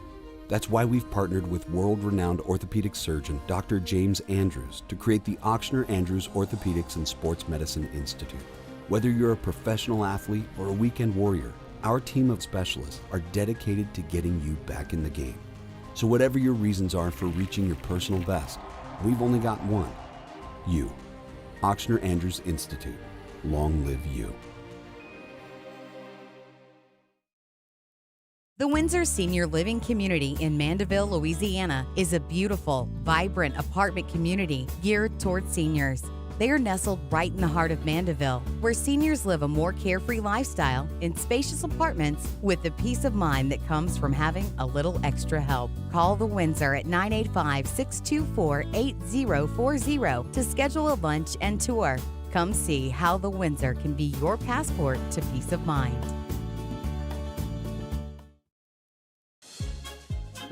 That's why we've partnered with world-renowned orthopedic surgeon Dr. James Andrews to create the Auctioner Andrews Orthopedics and Sports Medicine Institute. Whether you're a professional athlete or a weekend warrior, our team of specialists are dedicated to getting you back in the game. So whatever your reasons are for reaching your personal best, we've only got one: you. Auctioner Andrews Institute. Long live you. The Windsor Senior Living Community in Mandeville, Louisiana is a beautiful, vibrant apartment community geared towards seniors. They are nestled right in the heart of Mandeville, where seniors live a more carefree lifestyle in spacious apartments with the peace of mind that comes from having a little extra help. Call the Windsor at 985-624-8040 to schedule a lunch and tour. Come see how the Windsor can be your passport to peace of mind.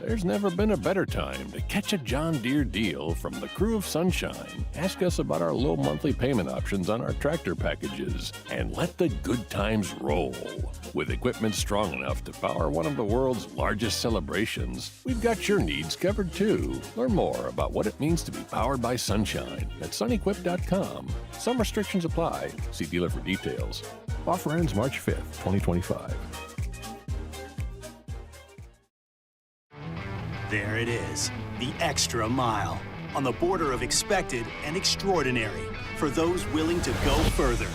There's never been a better time to catch a John Deere deal from the crew of Sunshine. Ask us about our low monthly payment options on our tractor packages and let the good times roll. With equipment strong enough to power one of the world's largest celebrations, we've got your needs covered too. Learn more about what it means to be powered by Sunshine at sunequip.com. Some restrictions apply. See dealer for details. Offer ends March 5th, 2025. There it is, the extra mile, on the border of expected and extraordinary for those willing to go further,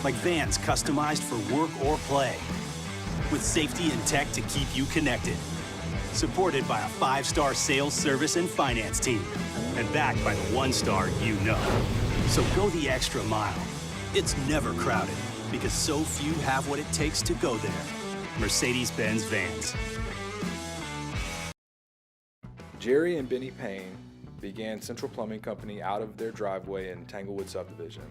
like vans customized for work or play, with safety and tech to keep you connected, supported by a 5-star sales, service, and finance team, and backed by the 1-star you know. So go the extra mile. It's never crowded, because so few have what it takes to go there. Mercedes-Benz Vans. Jerry and Benny Payne began Central Plumbing Company out of their driveway in Tanglewood Subdivision.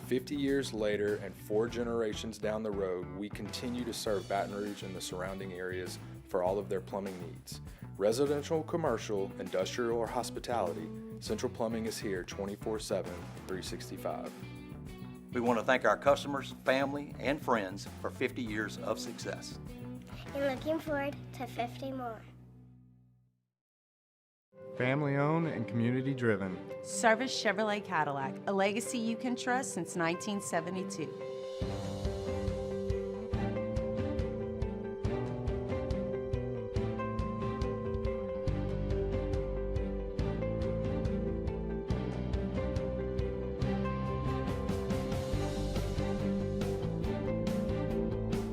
50 years later and 4 generations down the road, we continue to serve Baton Rouge and the surrounding areas for all of their plumbing needs. Residential, commercial, industrial, or hospitality, Central Plumbing is here 24/7, 365. We want to thank our customers, family, and friends for 50 years of success. And looking forward to 50 more. Family owned and community driven. Service Chevrolet Cadillac, a legacy you can trust since 1972.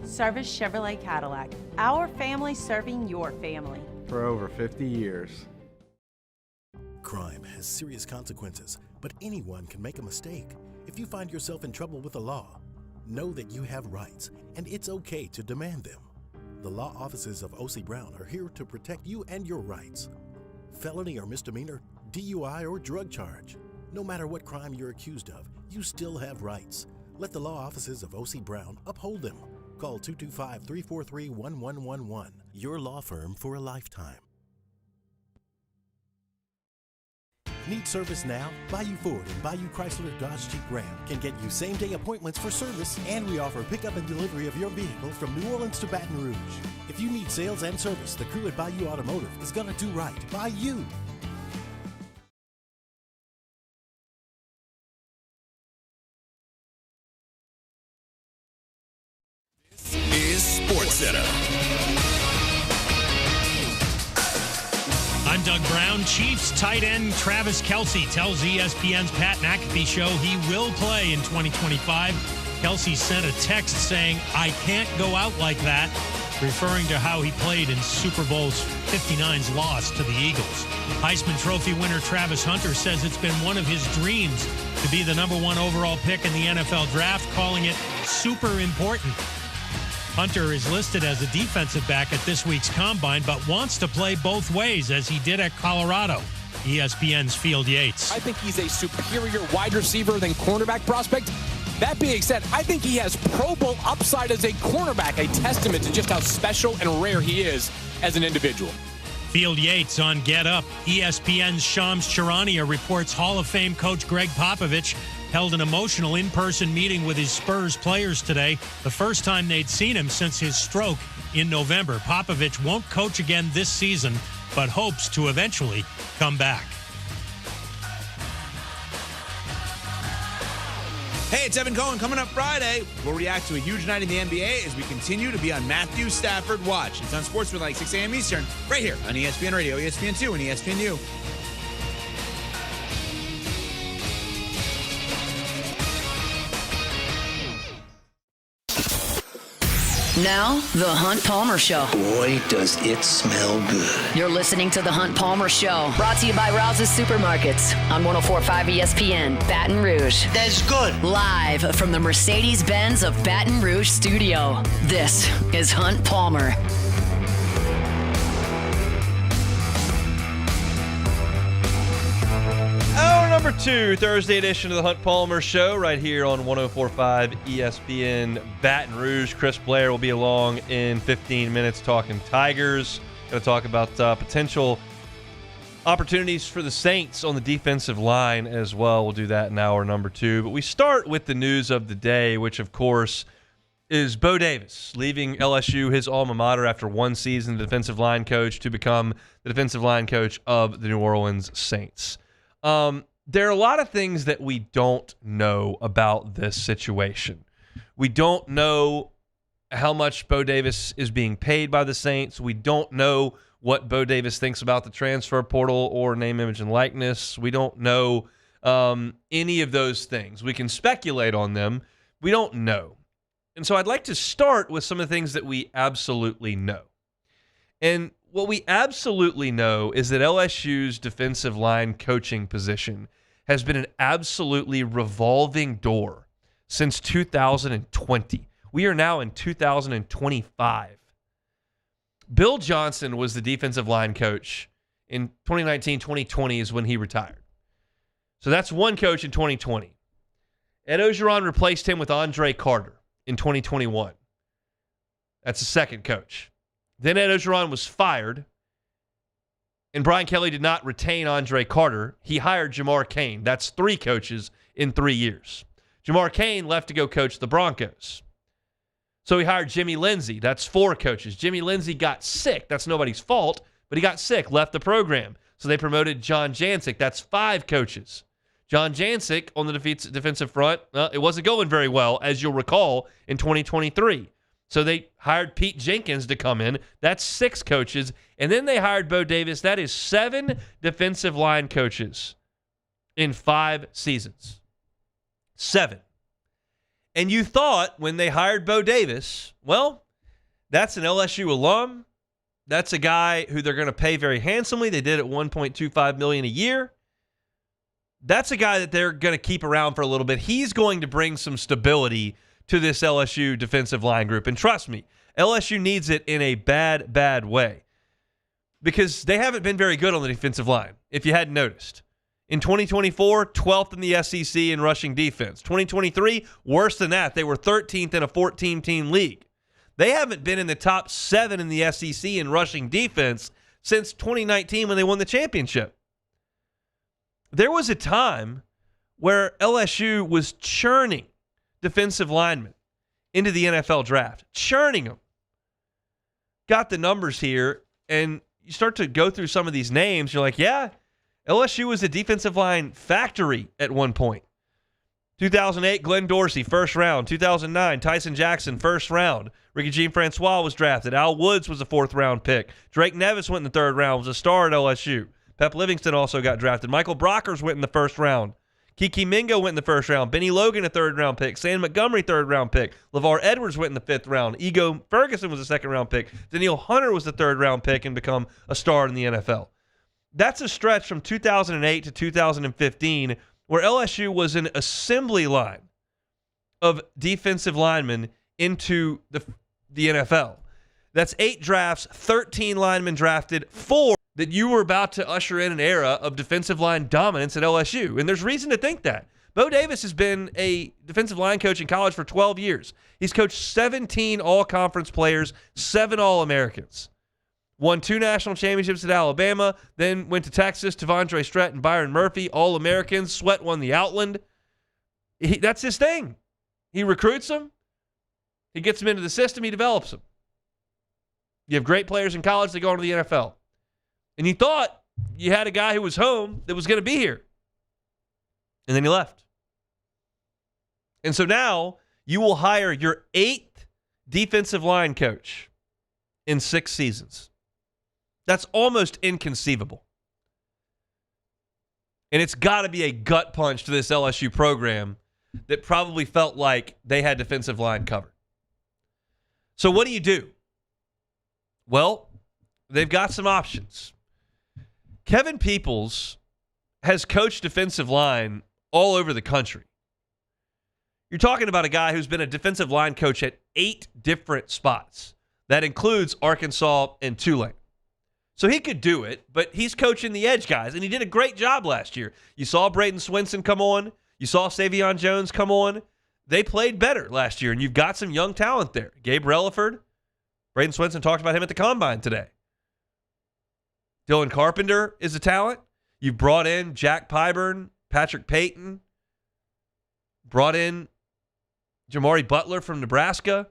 Service Chevrolet Cadillac, our family serving your family. For over 50 years. Crime has serious consequences, but anyone can make a mistake. If you find yourself in trouble with the law, Know that you have rights, and it's okay to demand them. The law offices of O.C. Brown are here to protect you and your rights. Felony or misdemeanor, DUI or drug charge. No matter what crime you're accused of, you still have rights. Let the law offices of O.C. Brown uphold them. Call 225-343-1111. Your law firm for a lifetime. Need service now? Bayou Ford and Bayou Chrysler Dodge Jeep Ram can get you same-day appointments for service, and we offer pickup and delivery of your vehicle from New Orleans to Baton Rouge. If you need sales and service, the crew at Bayou Automotive is going to do right by you. Is SportsCenter. I'm Doug Brown. Chiefs tight end Travis Kelce tells ESPN's Pat McAfee show he will play in 2025. Kelce sent a text saying, "I can't go out like that," referring to how he played in Super Bowl 59's loss to the Eagles. Heisman Trophy winner Travis Hunter says it's been one of his dreams to be the #1 overall pick in the NFL draft, calling it super important. Hunter is listed as a defensive back at this week's Combine, but wants to play both ways, as he did at Colorado. ESPN's Field Yates. I think he's a superior wide receiver than cornerback prospect. That being said, I think he has Pro Bowl upside as a cornerback, a testament to just how special and rare he is as an individual. Field Yates on Get Up. ESPN's Shams Charania reports Hall of Fame coach Greg Popovich held an emotional in-person meeting with his Spurs players today, the first time they'd seen him since his stroke in November. Popovich won't coach again this season, but hopes to eventually come back. Hey, it's Evan Cohen. Coming up Friday, we'll react to a huge night in the NBA as we continue to be on Matthew Stafford Watch. It's on Sports with 6 a.m. Eastern, right here on ESPN Radio, ESPN2, and ESPNU. Now, The Hunt Palmer Show. Boy, does it smell good. You're listening to The Hunt Palmer Show, brought to you by Rouse's Supermarkets on 104.5 ESPN, Baton Rouge. That's good. Live from the Mercedes-Benz of Baton Rouge studio, this is Hunt Palmer. Hour number 2, Thursday edition of the Hunt Palmer Show, right here on 104.5 ESPN Baton Rouge. Chris Blair will be along in 15 minutes talking Tigers. Going to talk about potential opportunities for the Saints on the defensive line as well. We'll do that in hour number 2. But we start with the news of the day, which, of course, is Bo Davis leaving LSU, his alma mater, after one season, the defensive line coach, to become the defensive line coach of the New Orleans Saints. There are a lot of things that we don't know about this situation. We don't know how much Bo Davis is being paid by the Saints. We don't know what Bo Davis thinks about the transfer portal or name, image, and likeness. We don't know any of those things. We can speculate on them. We don't know. And so I'd like to start with some of the things that we absolutely know. And what we absolutely know is that LSU's defensive line coaching position has been an absolutely revolving door since 2020. We are now in 2025. Bill Johnson was the defensive line coach in 2019-2020 is when he retired. So that's one coach in 2020. Ed Ogeron replaced him with Andre Carter in 2021. That's the second coach. Then Ed Ogeron was fired, and Brian Kelly did not retain Andre Carter. He hired Jamar Cain. That's 3 coaches in 3 years. Jamar Cain left to go coach the Broncos. So he hired Jimmy Lindsey. That's 4 coaches. Jimmy Lindsey got sick. That's nobody's fault, but he got sick, left the program. So they promoted John Jancic. That's 5 coaches. John Jancic on the defensive front, it wasn't going very well, as you'll recall, in 2023. So they hired Pete Jenkins to come in. That's 6 coaches. And then they hired Bo Davis. That is 7 defensive line coaches in 5 seasons. 7. And you thought when they hired Bo Davis, well, that's an LSU alum. That's a guy who they're going to pay very handsomely. They did it $1.25 million a year. That's a guy that they're going to keep around for a little bit. He's going to bring some stability to this LSU defensive line group. And trust me, LSU needs it in a bad, bad way because they haven't been very good on the defensive line, if you hadn't noticed. In 2024, 12th in the SEC in rushing defense. 2023, worse than that. They were 13th in a 14-team league. They haven't been in the top 7 in the SEC in rushing defense since 2019 when they won the championship. There was a time where LSU was churning defensive linemen into the NFL draft. Churning them. Got the numbers here, and you start to go through some of these names. You're like, yeah, LSU was a defensive line factory at one point. 2008, Glenn Dorsey, first round. 2009, Tyson Jackson, first round. Ricky Jean-Francois was drafted. Al Woods was a fourth-round pick. Drake Nevis went in the third round, was a star at LSU. Pep Livingston also got drafted. Michael Brockers went in the first round. Kiki Mingo went in the first round. Benny Logan, a third-round pick. Sam Montgomery, third-round pick. LeVar Edwards went in the fifth round. Ego Ferguson was a second-round pick. Daniil Hunter was the third-round pick and become a star in the NFL. That's a stretch from 2008 to 2015 where LSU was an assembly line of defensive linemen into the NFL. That's 8 drafts, 13 linemen drafted, 4 that you were about to usher in an era of defensive line dominance at LSU. And there's reason to think that. Bo Davis has been a defensive line coach in college for 12 years. He's coached 17 all-conference players, 7 All-Americans. Won 2 national championships at Alabama, then went to Texas, Tavondre Stratton, Byron Murphy, All-Americans. Sweat won the Outland. That's his thing. He recruits them. He gets them into the system. He develops them. You have great players in college that go into the NFL. And you thought you had a guy who was home that was going to be here. And then he left. And so now you will hire your 8th defensive line coach in 6 seasons. That's almost inconceivable. And it's got to be a gut punch to this LSU program that probably felt like they had defensive line covered. So what do? Well, they've got some options. Kevin Peoples has coached defensive line all over the country. You're talking about a guy who's been a defensive line coach at 8 different spots. That includes Arkansas and Tulane. So he could do it, but he's coaching the edge guys, and he did a great job last year. You saw Braden Swinson come on. You saw Savion Jones come on. They played better last year, and you've got some young talent there. Gabe Relaford, Braden Swinson talked about him at the Combine today. Dylan Carpenter is a talent. You've brought in Jack Pyburn, Patrick Payton, brought in Jamari Butler from Nebraska.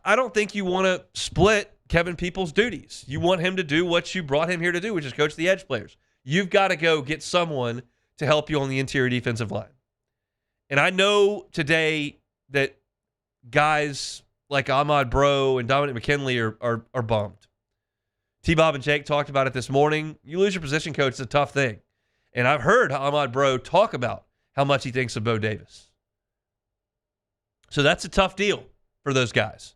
I don't think you want to split Kevin Peoples' duties. You want him to do what you brought him here to do, which is coach the edge players. You've got to go get someone to help you on the interior defensive line. And I know today that guys like Ahmad Bro and Dominic McKinley are bummed. T-Bob and Jake talked about it this morning. You lose your position coach, it's a tough thing. And I've heard Ahmad Bro talk about how much he thinks of Bo Davis. So that's a tough deal for those guys.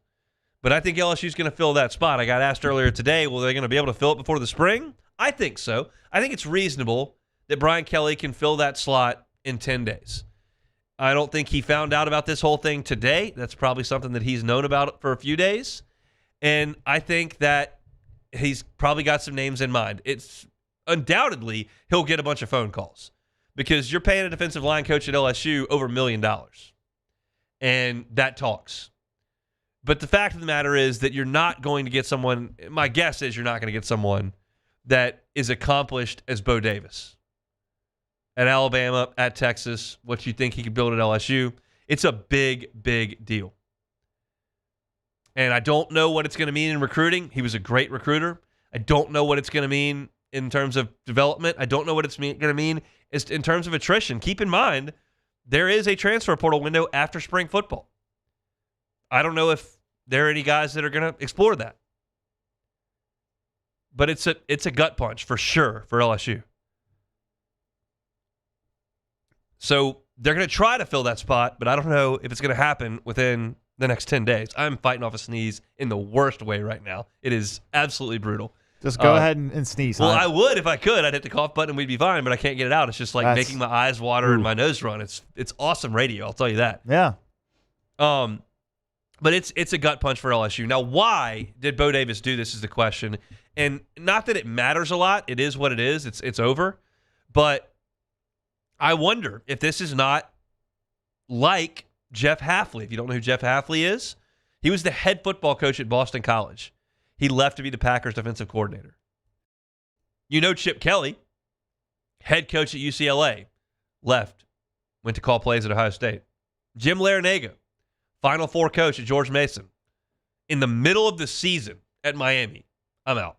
But I think LSU's going to fill that spot. I got asked earlier today, well, they're going to be able to fill it before the spring? I think so. I think it's reasonable that Brian Kelly can fill that slot in 10 days. I don't think he found out about this whole thing today. That's probably something that he's known about for a few days. And I think that he's probably got some names in mind. It's undoubtedly he'll get a bunch of phone calls because you're paying a defensive line coach at LSU over $1 million. And that talks. But the fact of the matter is that you're not going to get someone, my guess is you're not going to get someone that is accomplished as Bo Davis. At Alabama, at Texas, what you think he could build at LSU, it's a big, big deal. And I don't know what it's going to mean in recruiting. He was a great recruiter. I don't know what it's going to mean in terms of development. I don't know what it's going to mean in terms of attrition. Keep in mind, there is a transfer portal window after spring football. I don't know if there are any guys that are going to explore that. But it's a gut punch for sure for LSU. So they're going to try to fill that spot, but I don't know if it's going to happen within the next 10 days. I'm fighting off a sneeze in the worst way right now. It is absolutely brutal. Just go ahead and sneeze. Well, I would if I could. I'd hit the cough button and we'd be fine, but I can't get it out. It's just like making my eyes water and my nose run. It's awesome radio, I'll tell you that. Yeah. But it's a gut punch for LSU. Now, why did Bo Davis do this is the question. And not that it matters a lot. It is what it is. It's over. But I wonder if this is not like Jeff Hafley. If you don't know who Jeff Hafley is, he was the head football coach at Boston College. He left to be the Packers defensive coordinator. You know Chip Kelly, head coach at UCLA, left, went to call plays at Ohio State. Jim Larinaga, Final Four coach at George Mason. In the middle of the season at Miami, I'm out.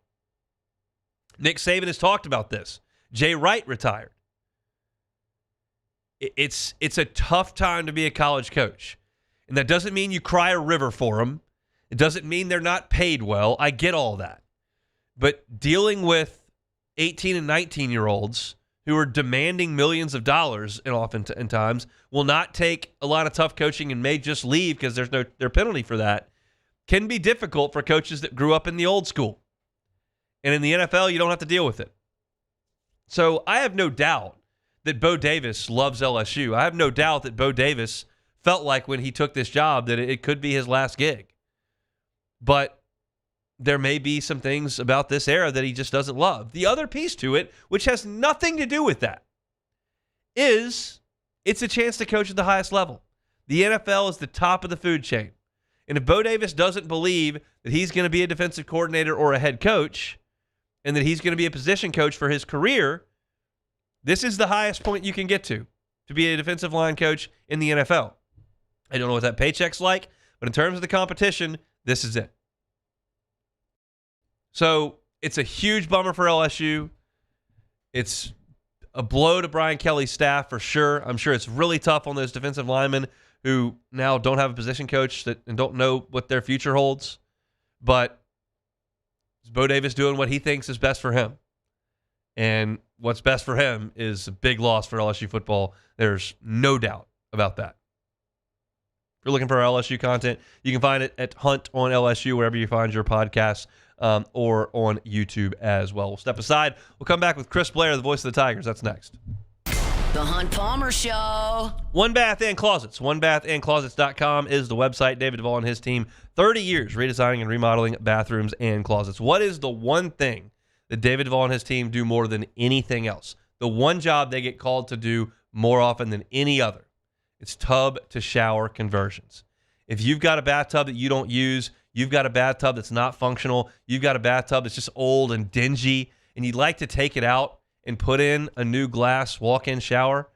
Nick Saban has talked about this. Jay Wright retired. It's a tough time to be a college coach. And that doesn't mean you cry a river for them. It doesn't mean they're not paid well. I get all that. But dealing with 18 and 19-year-olds who are demanding millions of dollars and oftentimes will not take a lot of tough coaching and may just leave because there's no penalty for that, can be difficult for coaches that grew up in the old school. And in the NFL, you don't have to deal with it. So I have no doubt that Bo Davis loves LSU. I have no doubt that Bo Davis felt like when he took this job that it could be his last gig. But there may be some things about this era that he just doesn't love. The other piece to it, which has nothing to do with that, is it's a chance to coach at the highest level. The NFL is the top of the food chain. And if Bo Davis doesn't believe that he's going to be a defensive coordinator or a head coach and that he's going to be a position coach for his career, this is the highest point you can get to be a defensive line coach in the NFL. I don't know what that paycheck's like, but in terms of the competition, this is it. So it's a huge bummer for LSU. It's a blow to Brian Kelly's staff for sure. I'm sure it's really tough on those defensive linemen who now don't have a position coach and don't know what their future holds. But it's Bo Davis doing what he thinks is best for him. And what's best for him is a big loss for LSU football. There's no doubt about that. If you're looking for our LSU content, you can find it at Hunt on LSU, wherever you find your podcasts, or on YouTube as well. We'll step aside. We'll come back with Chris Blair, the voice of the Tigers. That's next. The Hunt Palmer Show. One Bath and Closets. OneBathAndClosets.com is the website. David Duvall and his team, 30 years redesigning and remodeling bathrooms and closets. What is the one thing that David Duvall and his team do more than anything else? The one job they get called to do more often than any other. It's tub to shower conversions. If you've got a bathtub that you don't use, you've got a bathtub that's not functional, you've got a bathtub that's just old and dingy, and you'd like to take it out and put in a new glass walk-in shower,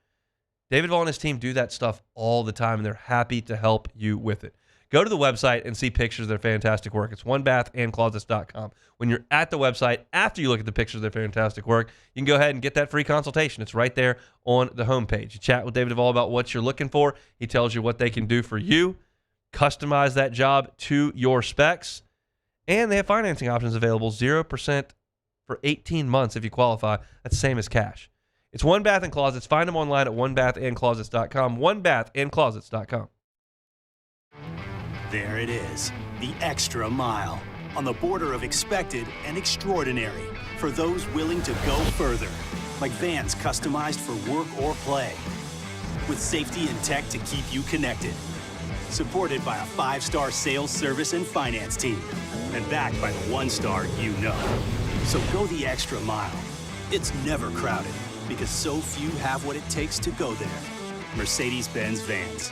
David Vaughn and his team do that stuff all the time, and they're happy to help you with it. Go to the website and see pictures of their fantastic work. It's onebathandclosets.com. When you're at the website, after you look at the pictures of their fantastic work, you can go ahead and get that free consultation. It's right there on the homepage. You chat with David Duvall about what you're looking for. He tells you what they can do for you. Customize that job to your specs. And they have financing options available, 0% for 18 months if you qualify. That's the same as cash. It's One Bath and Closets. Find them online at onebathandclosets.com. Onebathandclosets.com. There it is, the extra mile, on the border of expected and extraordinary for those willing to go further, like vans customized for work or play, with safety and tech to keep you connected, supported by a 5-star sales, service, and finance team, and backed by the 1-star you know. So go the extra mile. It's never crowded, because so few have what it takes to go there. Mercedes-Benz Vans.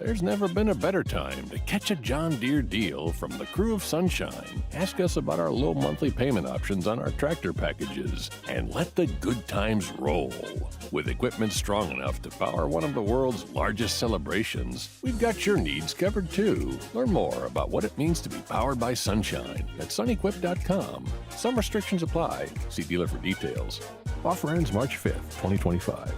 There's never been a better time to catch a John Deere deal from the crew of Sunshine. Ask us about our low monthly payment options on our tractor packages and let the good times roll. With equipment strong enough to power one of the world's largest celebrations, we've got your needs covered too. Learn more about what it means to be powered by Sunshine at sunequip.com. Some restrictions apply. See dealer for details. Offer ends March 5th, 2025.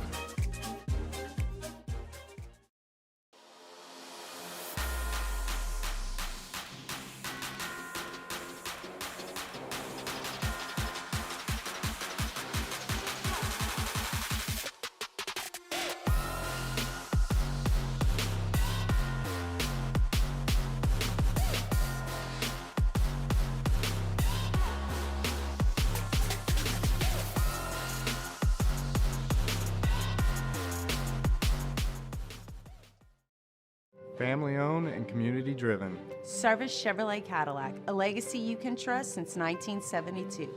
Family owned and community driven. Service Chevrolet Cadillac, a legacy you can trust since 1972.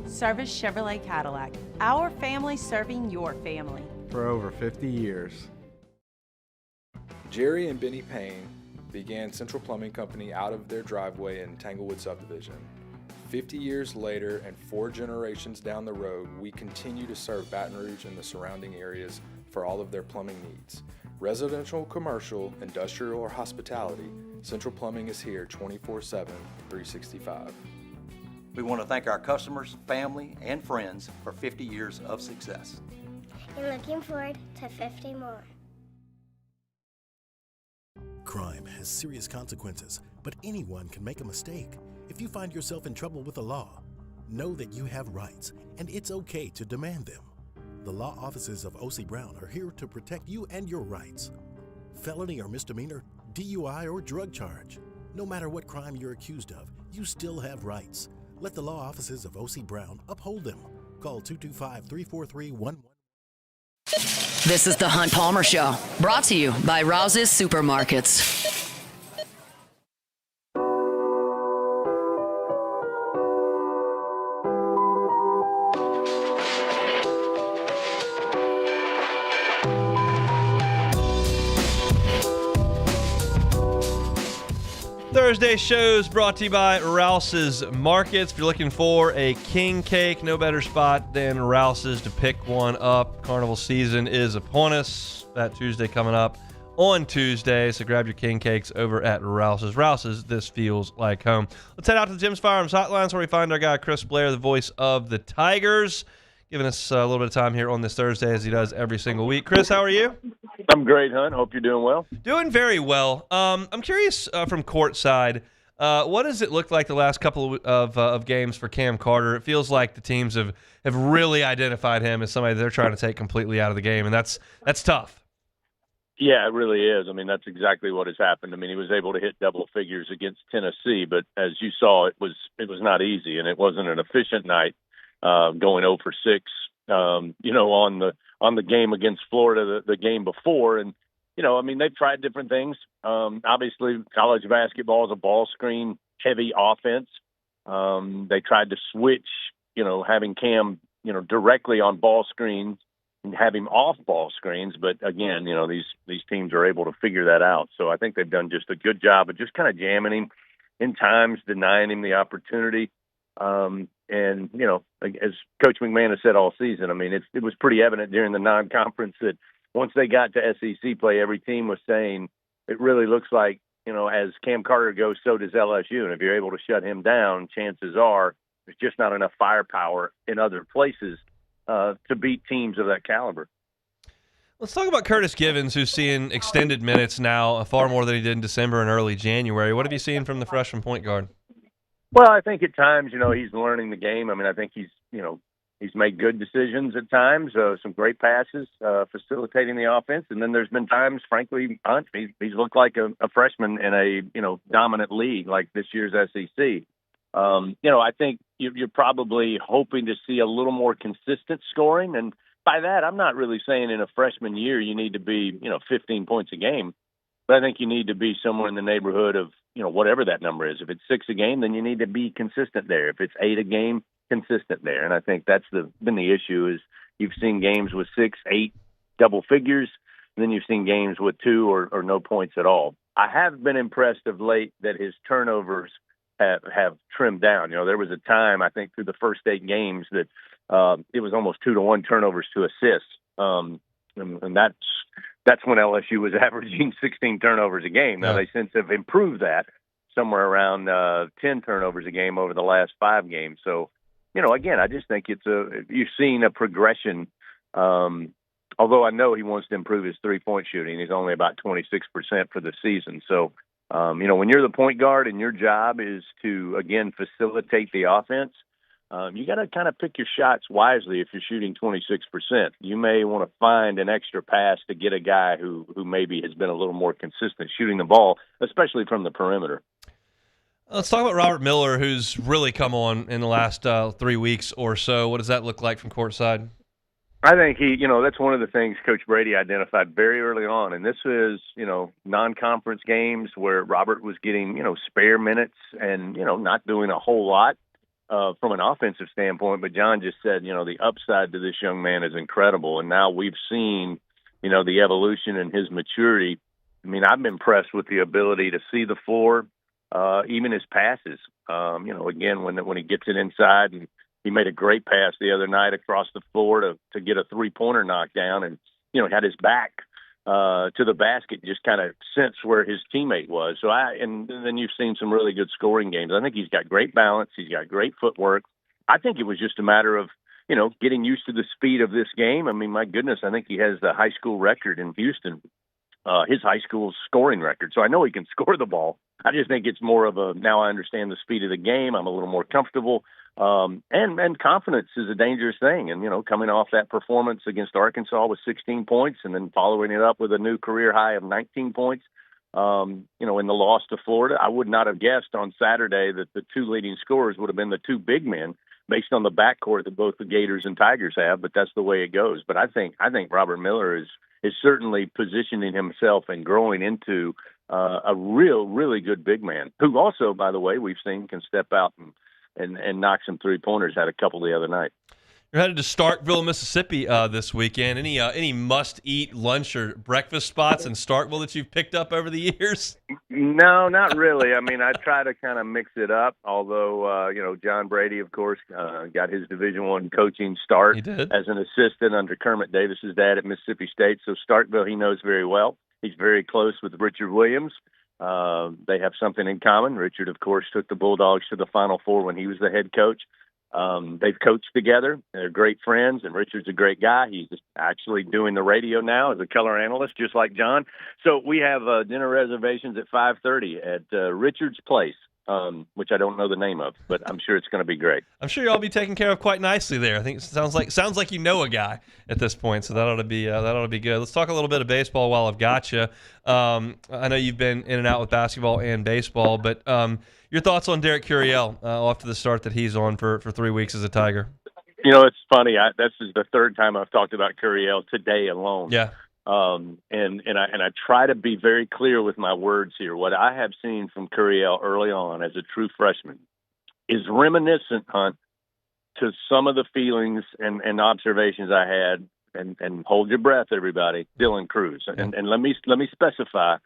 Service Chevrolet Cadillac, our family serving your family. For over 50 years. Jerry and Benny Payne began Central Plumbing Company out of their driveway in Tanglewood subdivision. 50 years later and 4 generations down the road, we continue to serve Baton Rouge and the surrounding areas for all of their plumbing needs. Residential, commercial, industrial, or hospitality, Central Plumbing is here 24/7, 365. We want to thank our customers, family, and friends for 50 years of success. And looking forward to 50 more. Crime has serious consequences, but anyone can make a mistake. If you find yourself in trouble with the law, know that you have rights, and it's okay to demand them. The law offices of O.C. Brown are here to protect you and your rights. Felony or misdemeanor, DUI or drug charge. No matter what crime you're accused of, you still have rights. Let the law offices of O.C. Brown uphold them. Call 225-343-11. This is the Hunt Palmer Show, brought to you by Rouse's Supermarkets. Thursday shows brought to you by Rouse's Markets. If you're looking for a king cake, no better spot than Rouse's to pick one up. Carnival season is upon us. That Tuesday coming up on Tuesday, so grab your king cakes over at Rouse's. Rouse's, this feels like home. Let's head out to the Jim's Firearms Hotlines where we find our guy Chris Blair, the voice of the Tigers, giving us a little bit of time here on this Thursday as he does every single week. Chris, how are you? I'm great, Hunt. Hope you're doing well. Doing very well. I'm curious from courtside, what does it look like the last couple of games for Cam Carter? It feels like the teams have really identified him as somebody they're trying to take completely out of the game, and that's tough. Yeah, it really is. I mean, that's exactly what has happened. I mean, he was able to hit double figures against Tennessee, but as you saw, it was not easy, and it wasn't an efficient night going 0 for 6. On the game against Florida, the game before. And, I mean, they've tried different things. Obviously, college basketball is a ball screen heavy offense. They tried to switch, having Cam, directly on ball screens and have him off ball screens. But again, these teams are able to figure that out. So I think they've done just a good job of just kind of jamming him, in times denying him the opportunity. And, as Coach McMahon has said all season, I mean, it was pretty evident during the non-conference that once they got to SEC play, every team was saying it really looks like, as Cam Carter goes, so does LSU. And if you're able to shut him down, chances are there's just not enough firepower in other places to beat teams of that caliber. Let's talk about Curtis Givens, who's seeing extended minutes now, far more than he did in December and early January. What have you seen from the freshman point guard? Well, I think at times, he's learning the game. I mean, I think he's made good decisions at times, some great passes, facilitating the offense. And then there's been times, frankly, he's looked like a freshman in a, dominant league like this year's SEC. I think you're probably hoping to see a little more consistent scoring. And by that, I'm not really saying in a freshman year you need to be, 15 points a game. But I think you need to be somewhere in the neighborhood of, whatever that number is. If it's 6 a game, then you need to be consistent there. If it's 8 a game, consistent there. And I think that's been the issue is you've seen games with 6, 8 double figures, and then you've seen games with 2 or no points at all. I have been impressed of late that his turnovers have trimmed down. There was a time, I think, through the first 8 games that it was almost 2-to-1 turnovers to assists. And that's when LSU was averaging 16 turnovers a game. Now, they since have improved that somewhere around 10 turnovers a game over the last 5 games. So, again, I just think you've seen a progression. Although I know he wants to improve his three-point shooting. He's only about 26% for the season. So, when you're the point guard and your job is to, again, facilitate the offense, you got to kind of pick your shots wisely if you're shooting 26%. You may want to find an extra pass to get a guy who maybe has been a little more consistent shooting the ball, especially from the perimeter. Let's talk about Robert Miller, who's really come on in the last 3 weeks or so. What does that look like from courtside? I think that's one of the things Coach Brady identified very early on. And this is, non-conference games where Robert was getting, spare minutes and, not doing a whole lot from an offensive standpoint. But John just said, the upside to this young man is incredible. And now we've seen, the evolution in his maturity. I mean, I've been impressed with the ability to see the floor, even his passes. Again, when he gets it inside, and he made a great pass the other night across the floor to get a three-pointer knockdown, and had his back to the basket, just kind of sense where his teammate was. So and then you've seen some really good scoring games. I think he's got great balance. He's got great footwork. I think it was just a matter of getting used to the speed of this game. I mean, my goodness, I think he has the high school record in Houston. His high school scoring record. So I know he can score the ball. I just think it's more of now I understand the speed of the game. I'm a little more comfortable. And confidence is a dangerous thing. And, coming off that performance against Arkansas with 16 points and then following it up with a new career high of 19 points, in the loss to Florida, I would not have guessed on Saturday that the two leading scorers would have been the two big men based on the backcourt that both the Gators and Tigers have. But that's the way it goes. But I think Robert Miller is certainly positioning himself and growing into a really good big man who also, by the way, we've seen can step out and knock some three-pointers. Had a couple the other night. You're headed to Starkville, Mississippi this weekend. Any must-eat lunch or breakfast spots in Starkville that you've picked up over the years? No, not really. I mean, I try to kind of mix it up, although, John Brady, of course, got his Division I coaching start as an assistant under Kermit Davis's dad at Mississippi State. So Starkville he knows very well. He's very close with Richard Williams. They have something in common. Richard, of course, took the Bulldogs to the Final Four when he was the head coach. They've coached together. They're great friends, and Richard's a great guy. He's actually doing the radio now as a color analyst, just like John. So we have dinner reservations at 5:30 at Richard's Place, which I don't know the name of, but I'm sure it's going to be great. I'm sure you'll all be taken care of quite nicely there. I think it sounds like you know a guy at this point, so that ought to be good. Let's talk a little bit of baseball while I've got you. I know you've been in and out with basketball and baseball, but your thoughts on Derek Curiel off to the start that he's on for 3 weeks as a Tiger? It's funny. This is the third time I've talked about Curiel today alone. Yeah. And I try to be very clear with my words here. What I have seen from Curiel early on as a true freshman is reminiscent, Hunt, to some of the feelings and observations I had. And hold your breath, everybody. Dylan Cruz. And let me specify.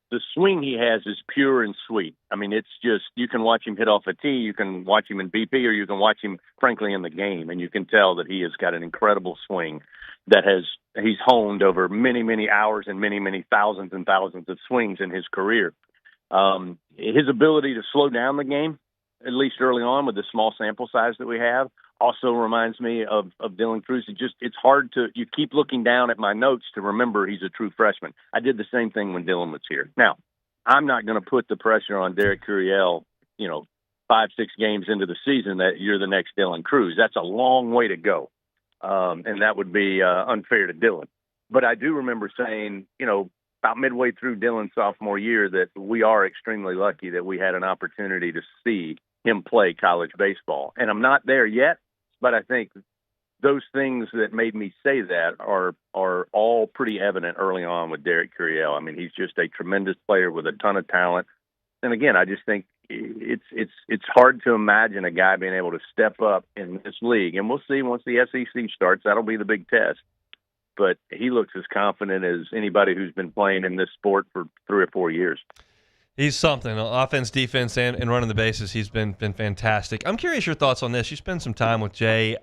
The swing he has is pure and sweet. I mean, it's just, you can watch him hit off a tee, you can watch him in BP, or you can watch him, frankly, in the game, and you can tell that he has got an incredible swing that he's honed over many, many hours and many, many thousands and thousands of swings in his career. His ability to slow down the game, at least early on with the small sample size that we have, also reminds me of Dylan Cruz. It's hard to, you keep looking down at my notes to remember he's a true freshman. I did the same thing when Dylan was here. Now, I'm not going to put the pressure on Derek Curiel, 5-6 games into the season that you're the next Dylan Cruz. That's a long way to go. And that would be unfair to Dylan. But I do remember saying, about midway through Dylan's sophomore year, that we are extremely lucky that we had an opportunity to see him play college baseball. And I'm not there yet, but I think those things that made me say that are all pretty evident early on with Derek Curiel. I mean, he's just a tremendous player with a ton of talent. And again, I just think it's hard to imagine a guy being able to step up in this league. And we'll see once the SEC starts, that'll be the big test. But he looks as confident as anybody who's been playing in this sport for 3 or 4 years. He's something. Offense, defense, and running the bases, he's been fantastic. I'm curious your thoughts on this. You spend some time with Jay.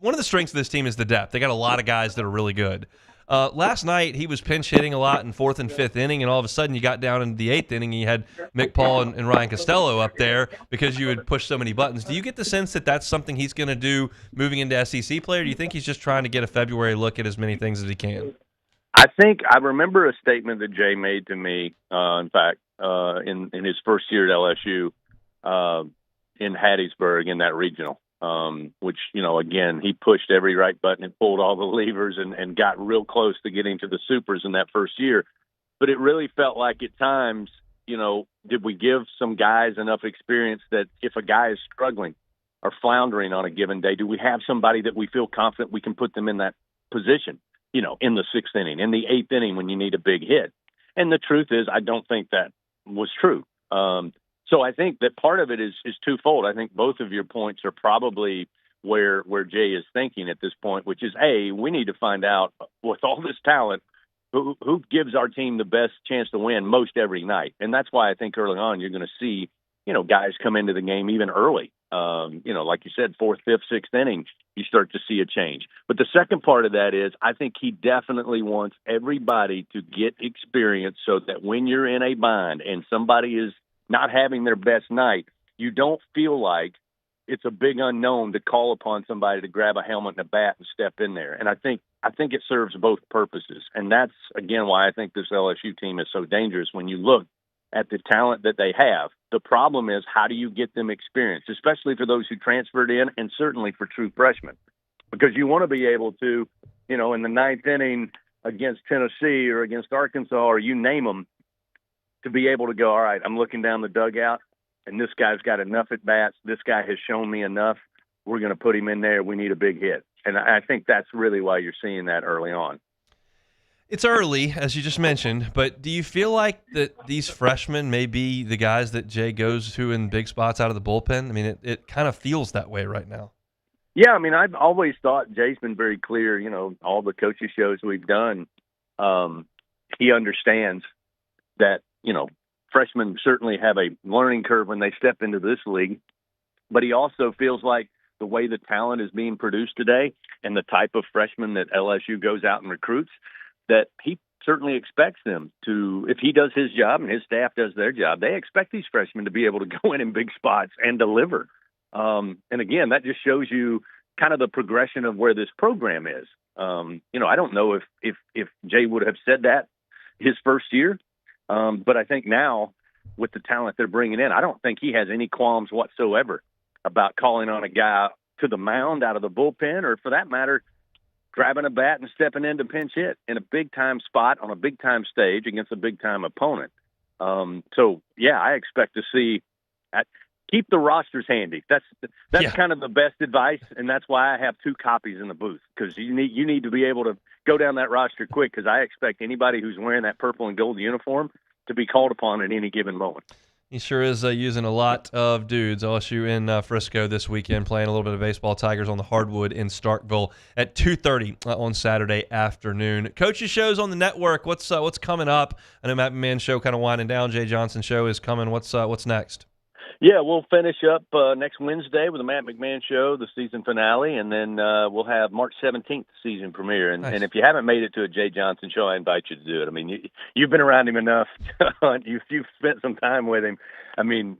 One of the strengths of this team is the depth. They got a lot of guys that are really good. Last night, he was pinch hitting a lot in 4th and 5th inning, and all of a sudden you got down into the 8th inning and you had Mick Paul and Ryan Costello up there because you had pushed so many buttons. Do you get the sense that that's something he's going to do moving into SEC play, or do you think he's just trying to get a February look at as many things as he can? I remember a statement that Jay made to me, in fact, in his first year at LSU in Hattiesburg in that regional. which, again, he pushed every right button and pulled all the levers and got real close to getting to the supers in that first year. But it really felt like at times, did we give some guys enough experience that if a guy is struggling or floundering on a given day, do we have somebody that we feel confident we can put them in that position, in the 6th inning, in the 8th inning when you need a big hit? And the truth is, I don't think that was true. So I think that part of it is twofold. I think both of your points are probably where Jay is thinking at this point, which is, A, we need to find out with all this talent, who gives our team the best chance to win most every night. And that's why I think early on you're going to see, guys come into the game even early. Like you said, 4th, 5th, 6th inning, you start to see a change. But the second part of that is I think he definitely wants everybody to get experience so that when you're in a bind and somebody is not having their best night, you don't feel like it's a big unknown to call upon somebody to grab a helmet and a bat and step in there. And I think it serves both purposes. And that's, again, why I think this LSU team is so dangerous when you look at the talent that they have. The problem is, how do you get them experience, especially for those who transferred in and certainly for true freshmen? Because you want to be able to, in the 9th inning against Tennessee or against Arkansas or you name them, to be able to go, all right, I'm looking down the dugout, and this guy's got enough at-bats. This guy has shown me enough. We're going to put him in there. We need a big hit. And I think that's really why you're seeing that early on. It's early, as you just mentioned, but do you feel like that these freshmen may be the guys that Jay goes to in big spots out of the bullpen? I mean, it kind of feels that way right now. Yeah, I mean, I've always thought Jay's been very clear, all the coaching shows we've done, he understands that, freshmen certainly have a learning curve when they step into this league, but he also feels like the way the talent is being produced today and the type of freshman that LSU goes out and recruits, that he certainly expects them to, if he does his job and his staff does their job, they expect these freshmen to be able to go in big spots and deliver. And again, that just shows you kind of the progression of where this program is. I don't know if Jay would have said that his first year, but I think now with the talent they're bringing in, I don't think he has any qualms whatsoever about calling on a guy to the mound out of the bullpen, or for that matter, grabbing a bat and stepping in to pinch hit in a big-time spot on a big-time stage against a big-time opponent. I expect to see keep the rosters handy. That's kind of the best advice, and that's why I have 2 copies in the booth, because you need to be able to go down that roster quick, because I expect anybody who's wearing that purple and gold uniform to be called upon at any given moment. He sure is using a lot of dudes. LSU in Frisco this weekend, playing a little bit of baseball. Tigers on the hardwood in Starkville at 2:30 on Saturday afternoon. Coaches shows on the network. What's coming up? I know Matt McMahon's show kind of winding down. Jay Johnson's show is coming. What's next? Yeah, we'll finish up next Wednesday with the Matt McMahon Show, the season finale, and then we'll have March 17th, the season premiere. And, nice. And if you haven't made it to a Jay Johnson show, I invite you to do it. I mean, you've been around him enough. You've spent some time with him. I mean,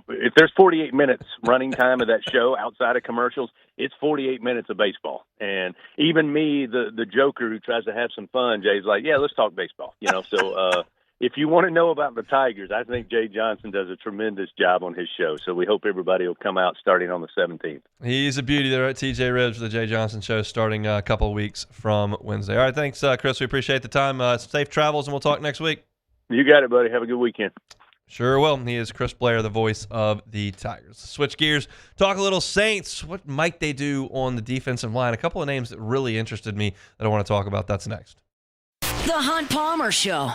if there's 48 minutes running time of that show outside of commercials, it's 48 minutes of baseball. And even me, the joker who tries to have some fun, Jay's like, yeah, let's talk baseball. So if you want to know about the Tigers, I think Jay Johnson does a tremendous job on his show. So we hope everybody will come out starting on the 17th. He's a beauty there at TJ Ribs for the Jay Johnson Show starting a couple of weeks from Wednesday. All right, thanks, Chris. We appreciate the time. Safe travels, and we'll talk next week. You got it, buddy. Have a good weekend. Sure will. He is Chris Blair, the voice of the Tigers. Switch gears, talk a little Saints. What might they do on the defensive line? A couple of names that really interested me that I want to talk about. That's next. The Hunt Palmer Show.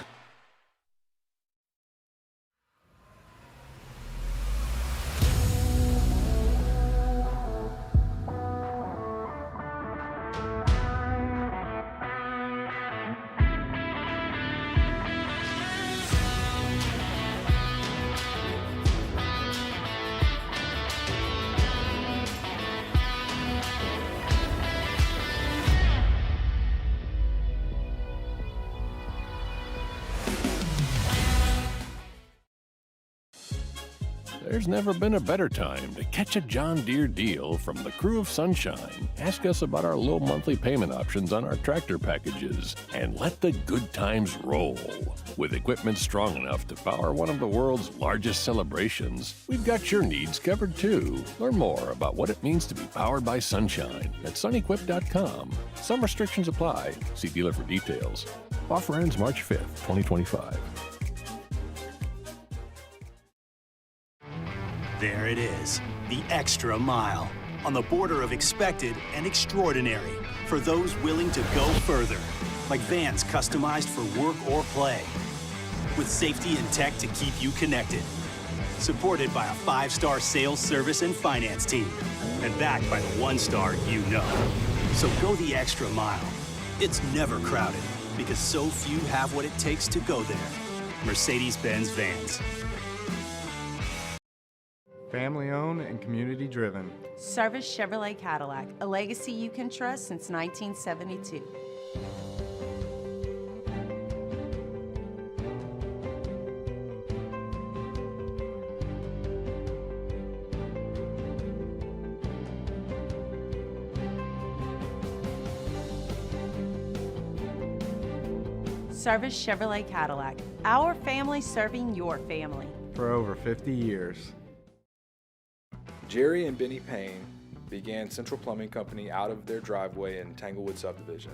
There's never been a better time to catch a John Deere deal from the crew of Sunshine. Ask us about our low monthly payment options on our tractor packages and let the good times roll. With equipment strong enough to power one of the world's largest celebrations, we've got your needs covered too. Learn more about what it means to be powered by Sunshine at sunequip.com. Some restrictions apply. See dealer for details. Offer ends March 5th, 2025. There it is, the extra mile, on the border of expected and extraordinary for those willing to go further, like vans customized for work or play, with safety and tech to keep you connected. Supported by a 5-star sales, service, and finance team, and backed by the 1-star you know. So go the extra mile. It's never crowded, because so few have what it takes to go there. Mercedes-Benz Vans. Family-owned and community-driven. Service Chevrolet Cadillac, a legacy you can trust since 1972. Service Chevrolet Cadillac, our family serving your family. For over 50 years. Jerry and Benny Payne began Central Plumbing Company out of their driveway in Tanglewood subdivision.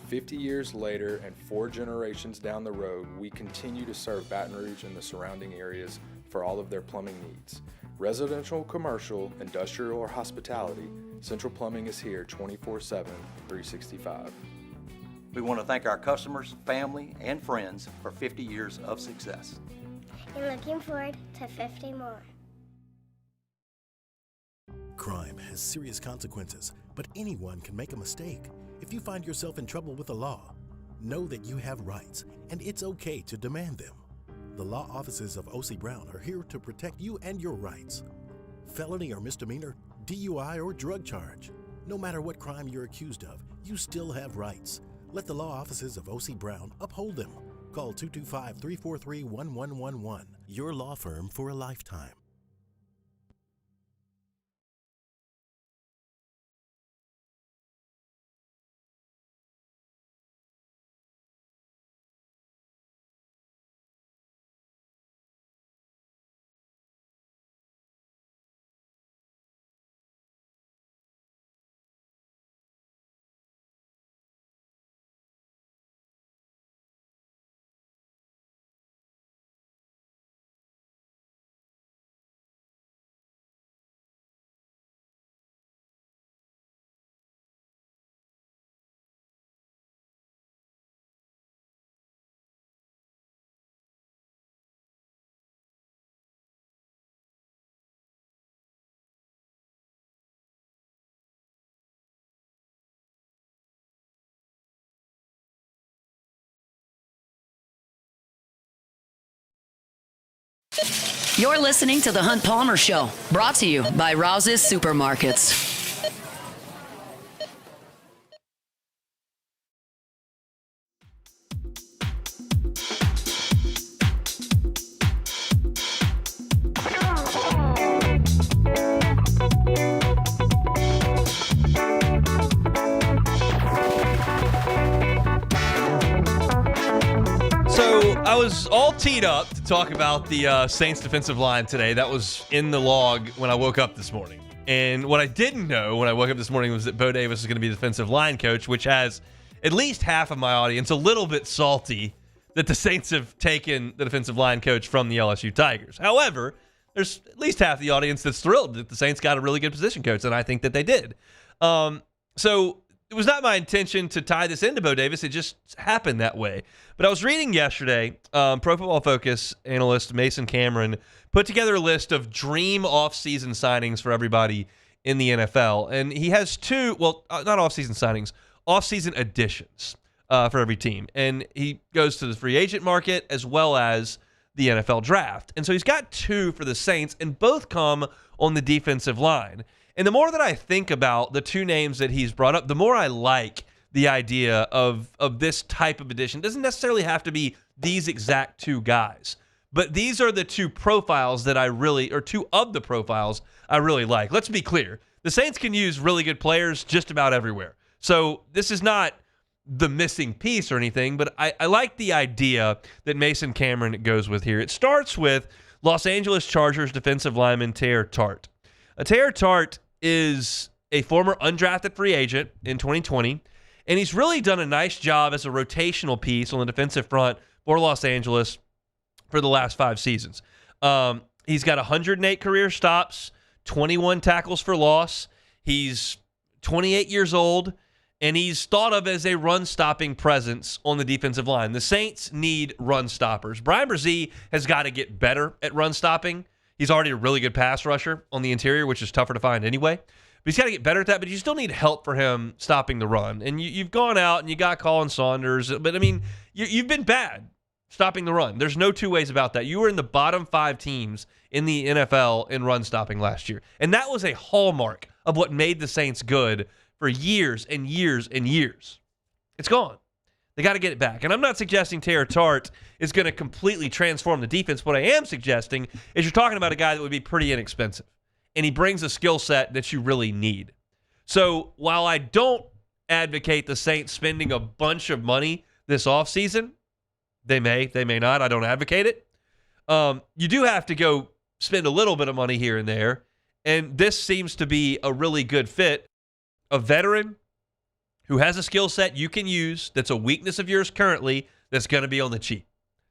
50 years later and 4 generations down the road, we continue to serve Baton Rouge and the surrounding areas for all of their plumbing needs. Residential, commercial, industrial, or hospitality, Central Plumbing is here 24/7, 365. We want to thank our customers, family, and friends for 50 years of success. And looking forward to 50 more. Crime has serious consequences, but anyone can make a mistake. If you find yourself in trouble with the law, know that you have rights, and it's okay to demand them. The law offices of O.C. Brown are here to protect you and your rights. Felony or misdemeanor, DUI or drug charge. No matter what crime you're accused of, you still have rights. Let the law offices of O.C. Brown uphold them. Call 225-343-1111. Your law firm for a lifetime. You're listening to The Hunt Palmer Show, brought to you by Rouse's Supermarkets. I was all teed up to talk about the Saints defensive line today. That was in the log when I woke up this morning. And what I didn't know when I woke up this morning was that Bo Davis is going to be the defensive line coach, which has at least half of my audience a little bit salty that the Saints have taken the defensive line coach from the LSU Tigers. However, there's at least half the audience that's thrilled that the Saints got a really good position coach, and I think that they did. So it was not my intention to tie this into Bo Davis. It just happened that way. But I was reading yesterday, Pro Football Focus analyst Mason Cameron put together a list of dream offseason signings for everybody in the NFL. And he has two, well, not offseason signings, offseason additions for every team. And he goes to the free agent market as well as the NFL draft. And so he's got two for the Saints, and both come on the defensive line. And the more that I think about the two names that he's brought up, the more I like the idea of this type of addition. It doesn't necessarily have to be these exact two guys, But these are the two profiles that two of the profiles I really like. Let's be clear. The Saints can use really good players just about everywhere. So this is not the missing piece or anything, but I like the idea that Mason Cameron goes with here. It starts with Los Angeles Chargers defensive lineman Teair Tart. Teair Tart is a former undrafted free agent in 2020, and he's really done a nice job as a rotational piece on the defensive front for Los Angeles for the last 5 seasons. He's got 108 career stops, 21 tackles for loss. He's 28 years old, and he's thought of as a run-stopping presence on the defensive line. The Saints need run stoppers. Brian Brzee has got to get better at run stopping. He's already a really good pass rusher on the interior, which is tougher to find anyway. But he's got to get better at that, but you still need help for him stopping the run. And you've gone out and you got Colin Saunders, but, I mean, you've been bad stopping the run. There's no two ways about that. You were in the bottom 5 teams in the NFL in run stopping last year. And that was a hallmark of what made the Saints good for years and years and years. It's gone. They got to get it back. And I'm not suggesting Teair Tart is going to completely transform the defense. What I am suggesting is you're talking about a guy that would be pretty inexpensive. And he brings a skill set that you really need. So while I don't advocate the Saints spending a bunch of money this offseason, they may not. I don't advocate it. You do have to go spend a little bit of money here and there. And this seems to be a really good fit. A veteran who has a skill set you can use that's a weakness of yours currently that's going to be on the cheap.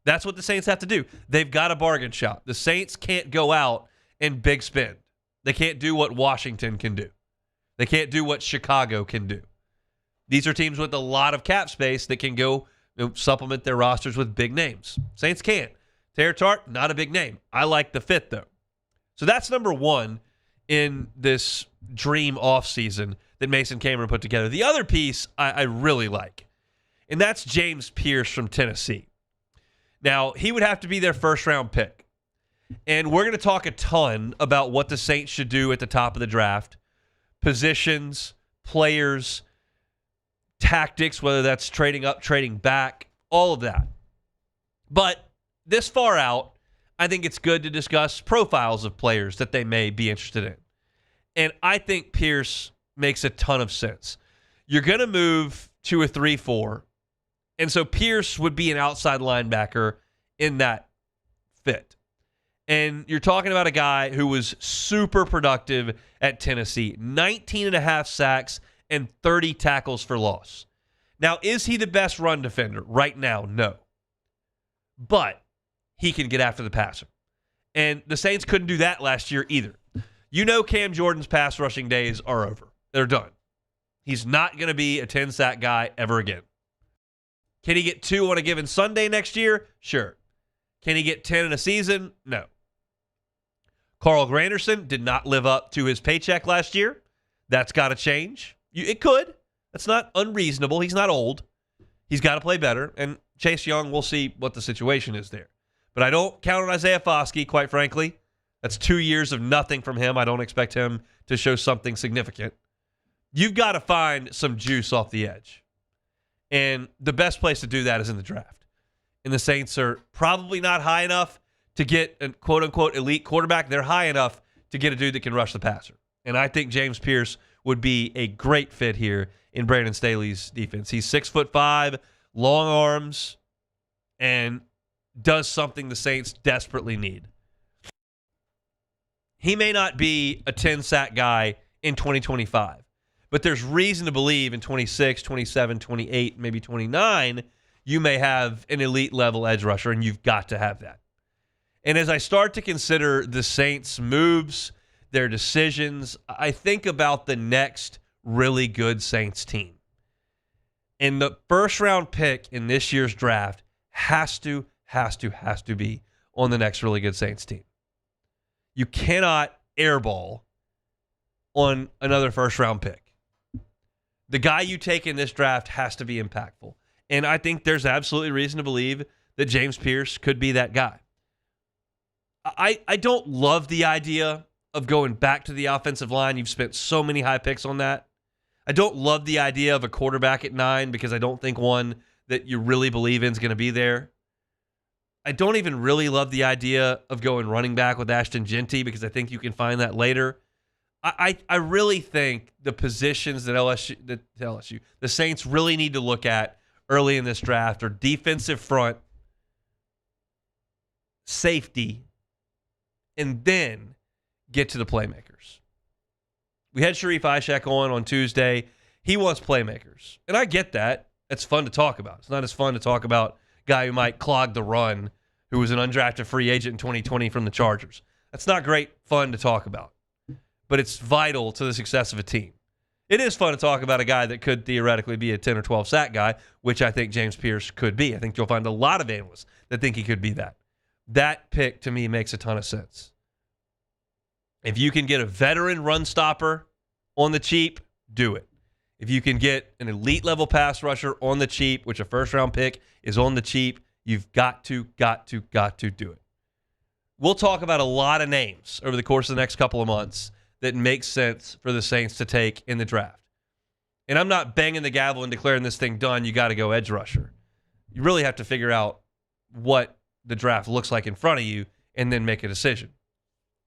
That's what the Saints have to do. They've got a bargain shop. The Saints can't go out and big spend. They can't do what Washington can do. They can't do what Chicago can do. These are teams with a lot of cap space that can go supplement their rosters with big names. Saints can't. Teair Tart, not a big name. I like the fit, though. So that's number one in this dream offseason that Mason Cameron put together. The other piece I really like, and that's James Pierce from Tennessee. Now, he would have to be their first-round pick. And we're going to talk a ton about what the Saints should do at the top of the draft. Positions, players, tactics, whether that's trading up, trading back, all of that. But this far out, I think it's good to discuss profiles of players that they may be interested in. And I think Pierce makes a ton of sense. You're going to move to a 3-4, and so Pierce would be an outside linebacker in that fit. And you're talking about a guy who was super productive at Tennessee, 19.5 sacks and 30 tackles for loss. Now, is he the best run defender? Right now, no. But he can get after the passer. And the Saints couldn't do that last year either. You know Cam Jordan's pass rushing days are over. They're done. He's not going to be a 10-sack guy ever again. Can he get 2 on a given Sunday next year? Sure. Can he get 10 in a season? No. Carl Granderson did not live up to his paycheck last year. That's got to change. It could. That's not unreasonable. He's not old. He's got to play better. And Chase Young, we'll see what the situation is there. But I don't count on Isaiah Foskey, quite frankly. That's 2 years of nothing from him. I don't expect him to show something significant. You've got to find some juice off the edge. And the best place to do that is in the draft. And the Saints are probably not high enough to get a quote-unquote elite quarterback. They're high enough to get a dude that can rush the passer. And I think James Pierce would be a great fit here in Brandon Staley's defense. He's 6'5", long arms, and does something the Saints desperately need. He may not be a 10-sack guy in 2025, but there's reason to believe in 26, 27, 28, maybe 29, you may have an elite-level edge rusher, and you've got to have that. And as I start to consider the Saints' moves, their decisions, I think about the next really good Saints team. And the first-round pick in this year's draft has to be on the next really good Saints team. You cannot airball on another first-round pick. The guy you take in this draft has to be impactful. And I think there's absolutely reason to believe that James Pierce could be that guy. I don't love the idea of going back to the offensive line. You've spent so many high picks on that. I don't love the idea of a quarterback at 9 because I don't think one that you really believe in is going to be there. I don't even really love the idea of going running back with Ashton Genty because I think you can find that later. I really think the positions that the Saints really need to look at early in this draft are defensive front, safety, and then get to the playmakers. We had Sharif Ishak on Tuesday. He wants playmakers. And I get that. It's fun to talk about. It's not as fun to talk about a guy who might clog the run, who was an undrafted free agent in 2020 from the Chargers. That's not great fun to talk about. But it's vital to the success of a team. It is fun to talk about a guy that could theoretically be a 10 or 12 sack guy, which I think James Pierce could be. I think you'll find a lot of analysts that think he could be that. That pick, to me, makes a ton of sense. If you can get a veteran run stopper on the cheap, do it. If you can get an elite level pass rusher on the cheap, which a first round pick is on the cheap, you've got to do it. We'll talk about a lot of names over the course of the next couple of months that makes sense for the Saints to take in the draft. And I'm not banging the gavel and declaring this thing done. You got to go edge rusher. You really have to figure out what the draft looks like in front of you and then make a decision.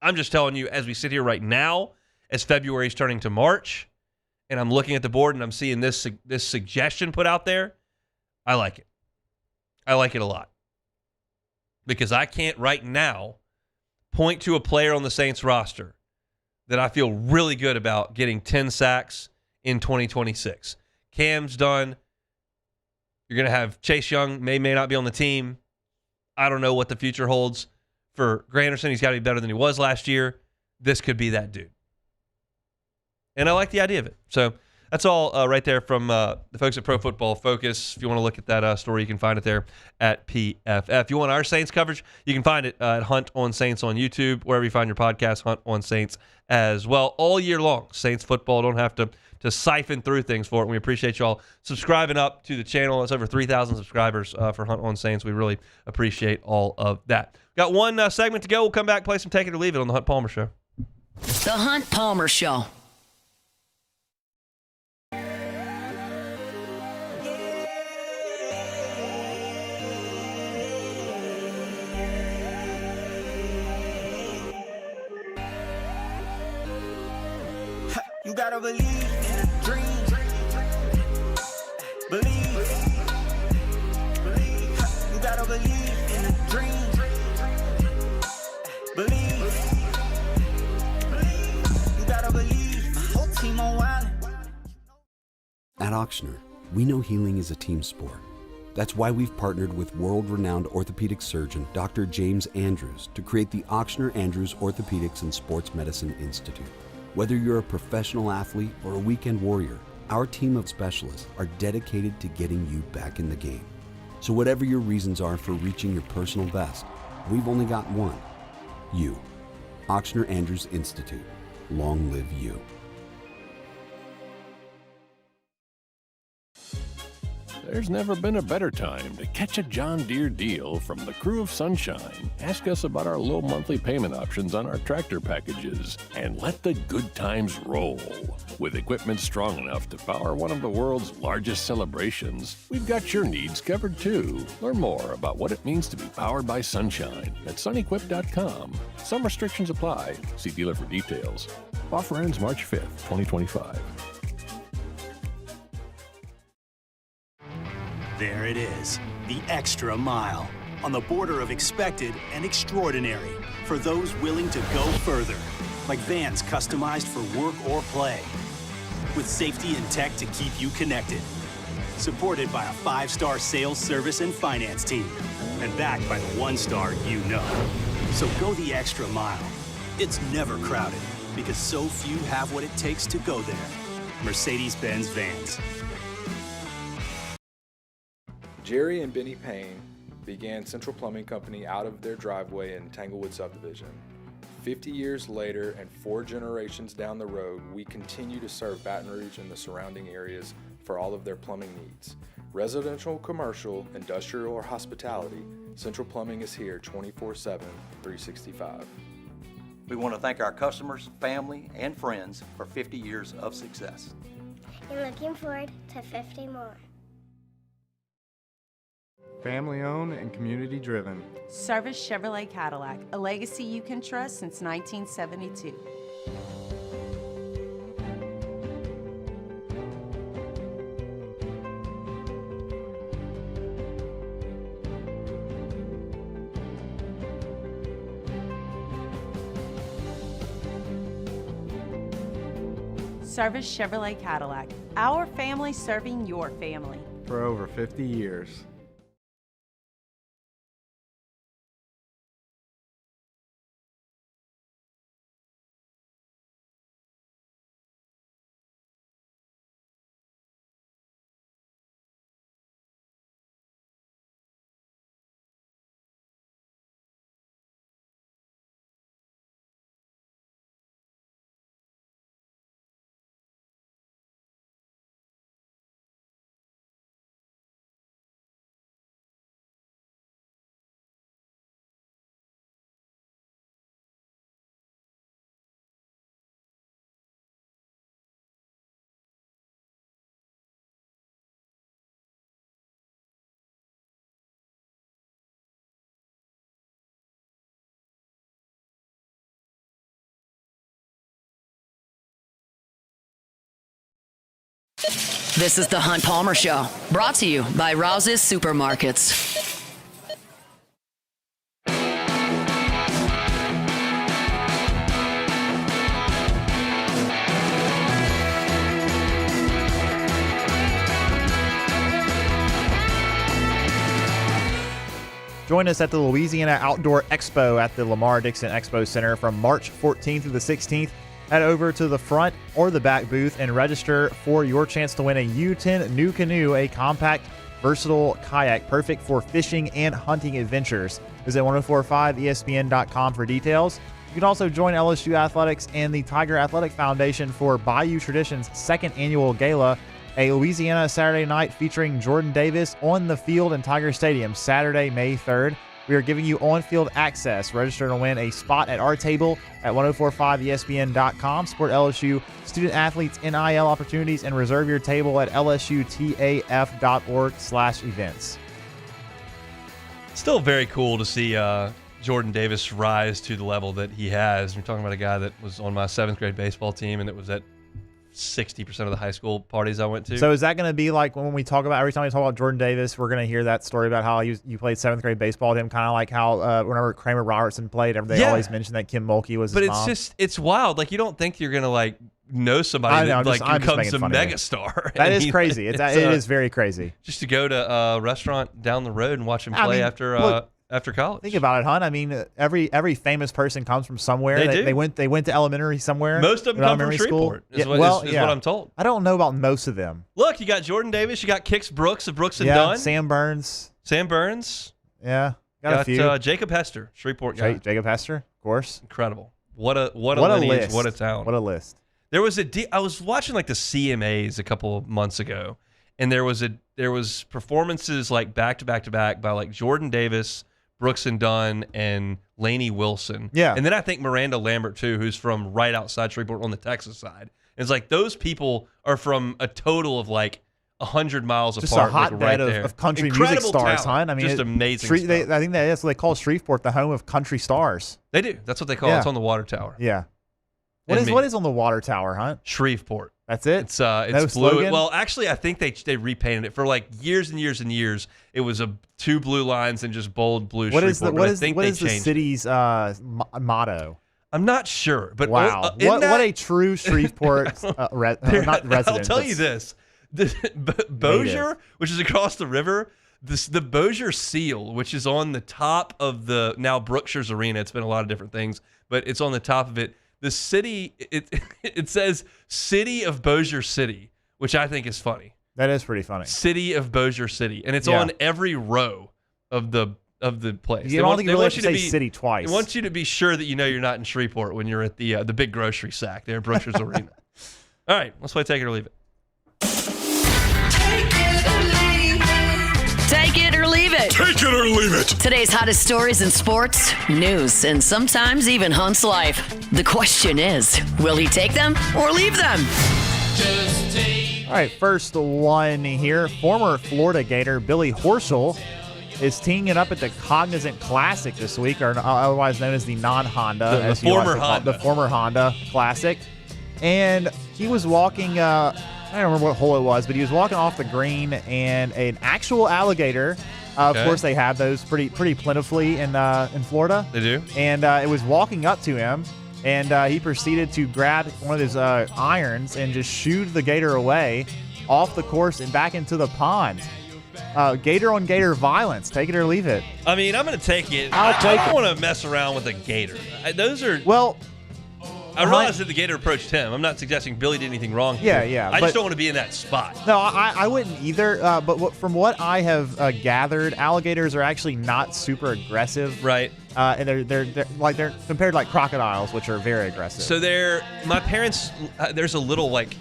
I'm just telling you, as we sit here right now, as February is turning to March, and I'm looking at the board and I'm seeing this suggestion put out there, I like it. I like it a lot. Because I can't right now point to a player on the Saints roster that I feel really good about getting 10 sacks in 2026. Cam's done. You're going to have Chase Young, may not be on the team. I don't know what the future holds for Granderson. He's got to be better than he was last year. This could be that dude. And I like the idea of it. So that's all right there from the folks at Pro Football Focus. If you want to look at that story, you can find it there at PFF. If you want our Saints coverage, you can find it at Hunt on Saints on YouTube, wherever you find your podcast, Hunt on Saints as well. All year long, Saints football. Don't have to siphon through things for it. And we appreciate you all subscribing up to the channel. It's over 3,000 subscribers for Hunt on Saints. We really appreciate all of that. Got one segment to go. We'll come back, play some Take It or Leave It on the Hunt Palmer Show. The Hunt Palmer Show. You gotta believe in a dream. Believe. You gotta believe in a dream. Believe. You gotta believe. My whole team on wild. At Auctioner, we know healing is a team sport. That's why we've partnered with world-renowned orthopedic surgeon Dr. James Andrews to create the Auctioner Andrews Orthopedics and Sports Medicine Institute. Whether you're a professional athlete or a weekend warrior, our team of specialists are dedicated to getting you back in the game. So whatever your reasons are for reaching your personal best, we've only got one. You. Auctioner Andrews Institute. Long live you. There's never been a better time to catch a John Deere deal from the crew of Sunshine. Ask us about our low monthly payment options on our tractor packages and let the good times roll. With equipment strong enough to power one of the world's largest celebrations, we've got your needs covered too. Learn more about what it means to be powered by Sunshine at sunequip.com. Some restrictions apply. See dealer for details. Offer ends March 5th, 2025. There it is, the extra mile, on the border of expected and extraordinary for those willing to go further, like vans customized for work or play, with safety and tech to keep you connected, supported by a 5-star sales, service, and finance team, and backed by the 1-star you know. So go the extra mile. It's never crowded, because so few have what it takes to go there. Mercedes-Benz Vans. Jerry and Benny Payne began Central Plumbing Company out of their driveway in Tanglewood subdivision. 50 years later and 4 generations down the road, we continue to serve Baton Rouge and the surrounding areas for all of their plumbing needs. Residential, commercial, industrial, or hospitality, Central Plumbing is here 24/7, 365. We want to thank our customers, family, and friends for 50 years of success. And looking forward to 50 more. Family owned and community driven. Service Chevrolet Cadillac, a legacy you can trust since 1972. Service Chevrolet Cadillac, our family serving your family. For over 50 years. This is the Hunt Palmer Show, brought to you by Rouse's Supermarkets. Join us at the Louisiana Outdoor Expo at the Lamar Dixon Expo Center from March 14th through the 16th. Head over to the front or the back booth and register for your chance to win a U10 New Canoe, a compact, versatile kayak perfect for fishing and hunting adventures. Visit 1045ESPN.com for details. You can also join LSU Athletics and the Tiger Athletic Foundation for Bayou Traditions' second annual gala, a Louisiana Saturday night featuring Jordan Davis on the field in Tiger Stadium, Saturday, May 3rd. We are giving you on-field access. Register to win a spot at our table at 1045ESPN.com. Support LSU student-athletes NIL opportunities and reserve your table at lsutaf.org/events. Still very cool to see Jordan Davis rise to the level that he has. We're talking about a guy that was on my 7th grade baseball team and it was at 60% of the high school parties I went to. So is that going to be like when we talk about, every time we talk about Jordan Davis, we're going to hear that story about how you played 7th grade baseball with him, kind of like how whenever Kramer Robertson played, they always mentioned that Kim Mulkey was his mom. But it's wild. Like, you don't think you're going to like know somebody that becomes a megastar. That is crazy. It is very crazy. Just to go to a restaurant down the road and watch him play after college. Think about it, Hunt. I mean, every famous person comes from somewhere. They went to elementary somewhere. Most of them come from Shreveport, is what I'm told. I don't know about most of them. Look, you got Jordan Davis. You got Kix Brooks of Brooks and Dunn. Sam Burns. Yeah, got a few. Jacob Hester, Shreveport guy. Jacob Hester, of course. Incredible. What a lineage, list. what a talent. What a list. There was I was watching like the CMAs a couple of months ago, and there was performances like back to back by like Jordan Davis, Brooks and Dunn, and Lainey Wilson. Yeah. And then I think Miranda Lambert, too, who's from right outside Shreveport on the Texas side. And it's like those people are from a total of like 100 miles just apart. Just a hotbed of country music stars, huh? I mean, just amazing stuff. I think that's what they call Shreveport, the home of country stars. They do. That's what they call it. It's on the water tower. Yeah. What is on the water tower, huh? Shreveport. That's it? It's no blue. slogan? Well, actually, I think they repainted it for like years and years and years. It was two blue lines and just bold blue. What is Shreveport, the city's motto? I'm not sure, but wow, what a true Shreveport not resident. I'll tell you this: Bossier, which is across the river. The Bossier Seal, which is on the top of the now Brookshire's Arena. It's been a lot of different things, but it's on the top of it. The city, it says City of Bossier City, which I think is funny. That is pretty funny. City of Bossier City, and it's on every row of the place. You don't think you really have to say city twice. They want you to be sure that you know you're not in Shreveport when you're at the big grocery sack there at Brookshire's Arena. All right, let's play Take It or Leave It. Take it or leave it. Take it or leave it. Today's hottest stories in sports, news, and sometimes even Hunt's life. The question is, will he take them or leave them? All right, first one here. Former Florida Gator Billy Horschel is teeing it up at the Cognizant Classic this week, or otherwise known as the non-Honda. The former Honda. The former Honda Classic. And he was walking, I don't remember what hole it was, but he was walking off the green, and an actual alligator, of course they have those pretty plentifully in Florida. They do. And it was walking up to him, and he proceeded to grab one of his irons and just shoot the gator away off the course and back into the pond. Gator on gator violence. Take it or leave it. I mean, I'm going to take it. I don't want to mess around with a gator. Those are. Well, I realize that the gator approached him. I'm not suggesting Billy did anything wrong here. Yeah. I just don't want to be in that spot. No, I wouldn't either. But from what I have gathered, alligators are actually not super aggressive. Right. And they're compared to like crocodiles, which are very aggressive. So my parents, there's a little like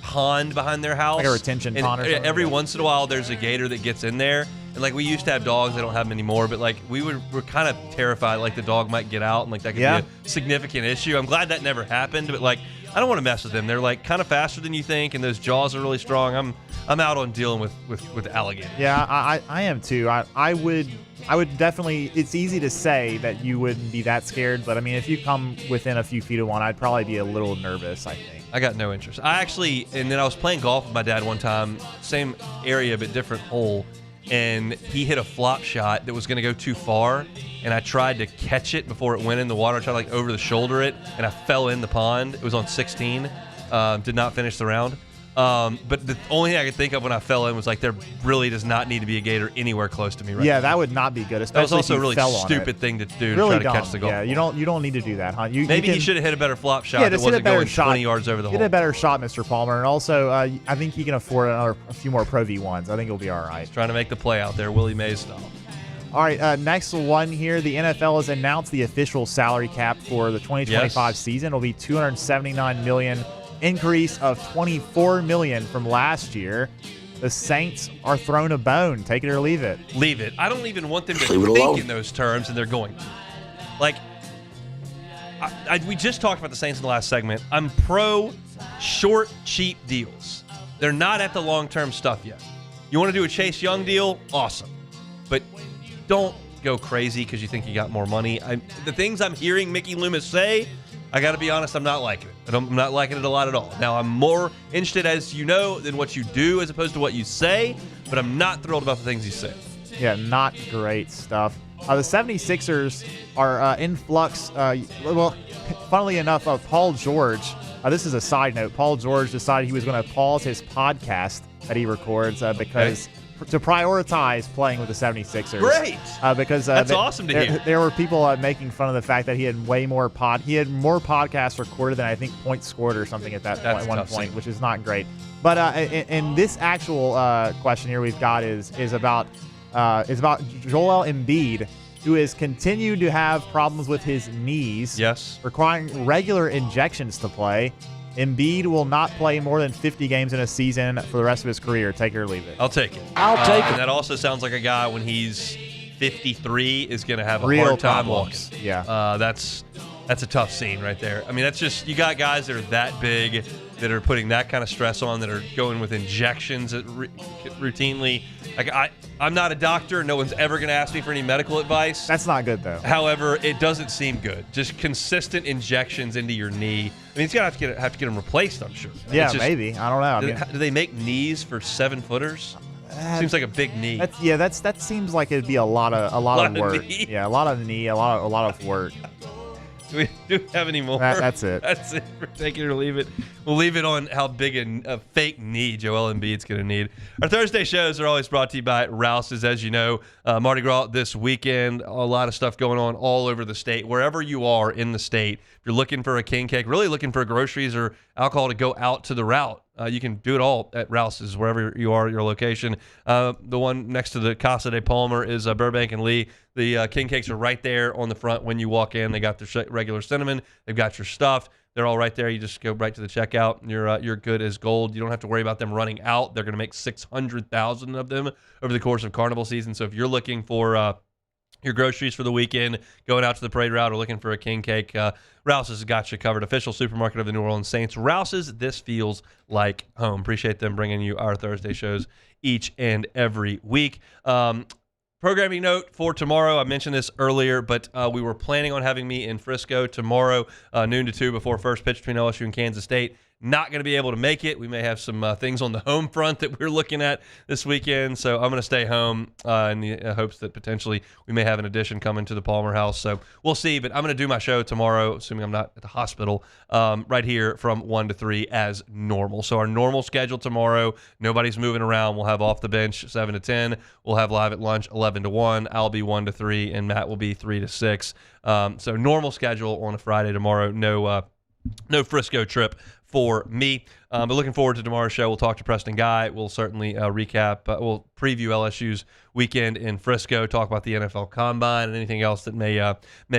pond behind their house. Like a retention pond or something? Every once in a while, there's a gator that gets in there. And like we used to have dogs, they don't have them anymore. But like we're kind of terrified, like the dog might get out and like that could be a significant issue. I'm glad that never happened, but like I don't want to mess with them. They're like kind of faster than you think, and those jaws are really strong. I'm out on dealing with alligators. Yeah, I am too. I would definitely. It's easy to say that you wouldn't be that scared, but I mean, if you come within a few feet of one, I'd probably be a little nervous, I think. I got no interest. And then I was playing golf with my dad one time, same area but different hole, and he hit a flop shot that was going to go too far, and I tried to catch it before it went in the water. I tried to like over the shoulder it, and I fell in the pond. It was on 16. Did not finish the round. But the only thing I could think of when I fell in was like there really does not need to be a gator anywhere close to me right now. Yeah, that would not be good, especially that was also if you a really fell on stupid it. thing to do Really to try to catch the golf. Yeah, ball. you don't need to do that, huh? Maybe he should have hit a better flop shot that just wasn't hit a better going shot. 20 yards over the hole. Get a better shot, Mr. Palmer. And also, I think he can afford a few more Pro V1s. I think he'll be all right. He's trying to make the play out there, Willie Mays style. All right, next one here. The NFL has announced the official salary cap for the 2025 season. It'll be $279 million, increase of $24 million from last year. The Saints are thrown a bone. Take it or leave it. Leave it. I don't even want them to think in those terms, and they're going to. Like, we just talked about the Saints in the last segment. I'm pro short, cheap deals. They're not at the long-term stuff yet. You want to do a Chase Young deal? Awesome. But don't go crazy because you think you got more money. The things I'm hearing Mickey Loomis say, I got to be honest, I'm not liking it. I'm not liking it a lot at all. Now, I'm more interested, as you know, than what you do as opposed to what you say, but I'm not thrilled about the things you say. Yeah, not great stuff. The 76ers are in flux. Well, funnily enough, Paul George, this is a side note, Paul George decided he was going to pause his podcast that he records because to prioritize playing with the 76ers. Great. Because that's awesome to hear. There were people making fun of the fact that he had more podcasts recorded than I think points scored or something at that one point, which is not great. But and this actual question here we've got is about Joel Embiid, who has continued to have problems with his knees. Yes. Requiring regular injections to play. Embiid will not play more than 50 games in a season for the rest of his career. Take it or leave it. I'll take it. I'll take it. And that also sounds like a guy when he's 53 is going to have a Real hard time problems. walking. Yeah. That's a tough scene right there. I mean, that's just, you got guys that are that big that are putting that kind of stress on, that are going with injections routinely. Like I'm not a doctor. No one's ever going to ask me for any medical advice. That's not good, though. However, it doesn't seem good. Just consistent injections into your knee. I mean, he's going to have to get them replaced, I'm sure. Yeah, maybe. I don't know. Do they make knees for 7-footers? Seems like a big knee. That seems like it'd be a lot of work. Yeah, a lot of knee, a lot of work. Do we have any more? That's it. That's it. We're taking it or leave it. We'll leave it on how big a fake knee Joel Embiid's going to need. Our Thursday shows are always brought to you by Rouse's. As you know, Mardi Gras this weekend, a lot of stuff going on all over the state. Wherever you are in the state, if you're looking for a king cake, really looking for groceries or alcohol to go out to the route, you can do it all at Rouse's, wherever you are, your location. The one next to the Casa de Palmer is Burbank and Lee. The king cakes are right there on the front when you walk in. They got their regular cinnamon. They've got your stuff. They're all right there. You just go right to the checkout, and you're good as gold. You don't have to worry about them running out. They're going to make 600,000 of them over the course of carnival season. So if you're looking for your groceries for the weekend, going out to the parade route, or looking for a king cake, Rouse's has got you covered. Official supermarket of the New Orleans Saints. Rouse's, this feels like home. Appreciate them bringing you our Thursday shows each and every week. Programming note for tomorrow. I mentioned this earlier, but we were planning on having me in Frisco tomorrow, noon to 2 before first pitch between LSU and Kansas State. Not going to be able to make it. We may have some things on the home front that we're looking at this weekend, so I'm going to stay home in the hopes that potentially we may have an addition coming to the Palmer House. So we'll see, but I'm going to do my show tomorrow, assuming I'm not at the hospital, right here from 1 to 3 as normal. So our normal schedule tomorrow, nobody's moving around. We'll have Off the Bench 7 to 10. We'll have Live at Lunch 11 to 1. I'll be 1 to 3, and Matt will be 3 to 6. So normal schedule on a Friday tomorrow. No Frisco trip for me. But looking forward to tomorrow's show. We'll talk to Preston Guy. We'll certainly recap. We'll preview LSU's weekend in Frisco, talk about the NFL Combine and anything else that may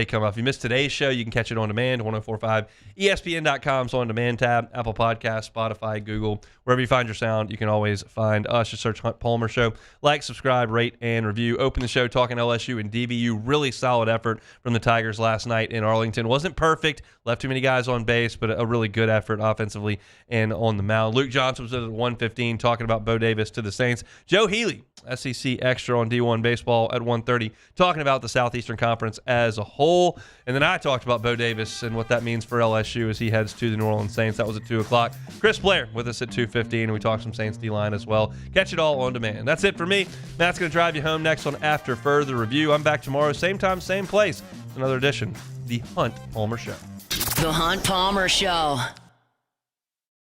come up. If you missed today's show, you can catch it on demand, 1045 ESPN.com's on demand tab, Apple Podcasts, Spotify, Google, wherever you find your sound, you can always find us. Just search Hunt Palmer Show. Like, subscribe, rate, and review. Open the show talking LSU and DBU. Really solid effort from the Tigers last night in Arlington. Wasn't perfect, left too many guys on base, but a really good effort offensively and on the mound. Luke Johnson was at 1:15 talking about Bo Davis to the Saints. Joe Healy, SEC Extra on D1 Baseball at 1:30, talking about the Southeastern Conference as a whole. And then I talked about Bo Davis and what that means for LSU as he heads to the New Orleans Saints. That was at 2 o'clock. Chris Blair with us at 2:15, and we talked some Saints D-line as well. Catch it all on demand. That's it for me. Matt's going to drive you home next on After Further Review. I'm back tomorrow, same time, same place. It's another edition of the Hunt Palmer Show. The Hunt Palmer Show.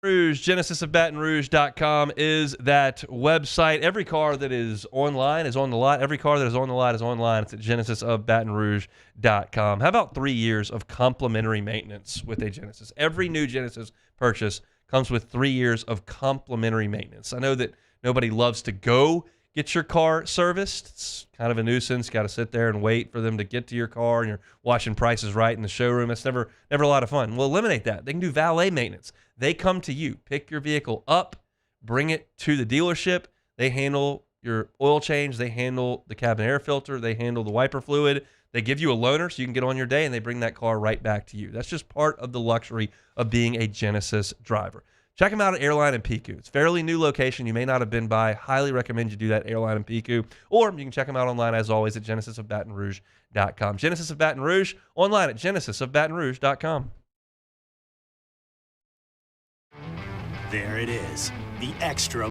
Genesis of BatonRouge.com is that website. Every car that is online is on the lot. Every car that is on the lot is online. It's at GenesisofBatonRouge.com. How about 3 years of complimentary maintenance with a Genesis? Every new Genesis purchase comes with 3 years of complimentary maintenance. I know that nobody loves to go get your car serviced. It's kind of a nuisance. Got to sit there and wait for them to get to your car, and you're watching Price is Right in the showroom. It's never a lot of fun. We'll eliminate that. They can do valet maintenance. They come to you, pick your vehicle up, bring it to the dealership. They handle your oil change. They handle the cabin air filter. They handle the wiper fluid. They give you a loaner so you can get on your day, and they bring that car right back to you. That's just part of the luxury of being a Genesis driver. Check them out at Airline and Pico. It's a fairly new location you may not have been by. Highly recommend you do that, Airline and Pico. Or you can check them out online, as always, at GenesisofBatonRouge.com. Genesis of Baton Rouge, online at GenesisofBatonRouge.com. There it is, the extra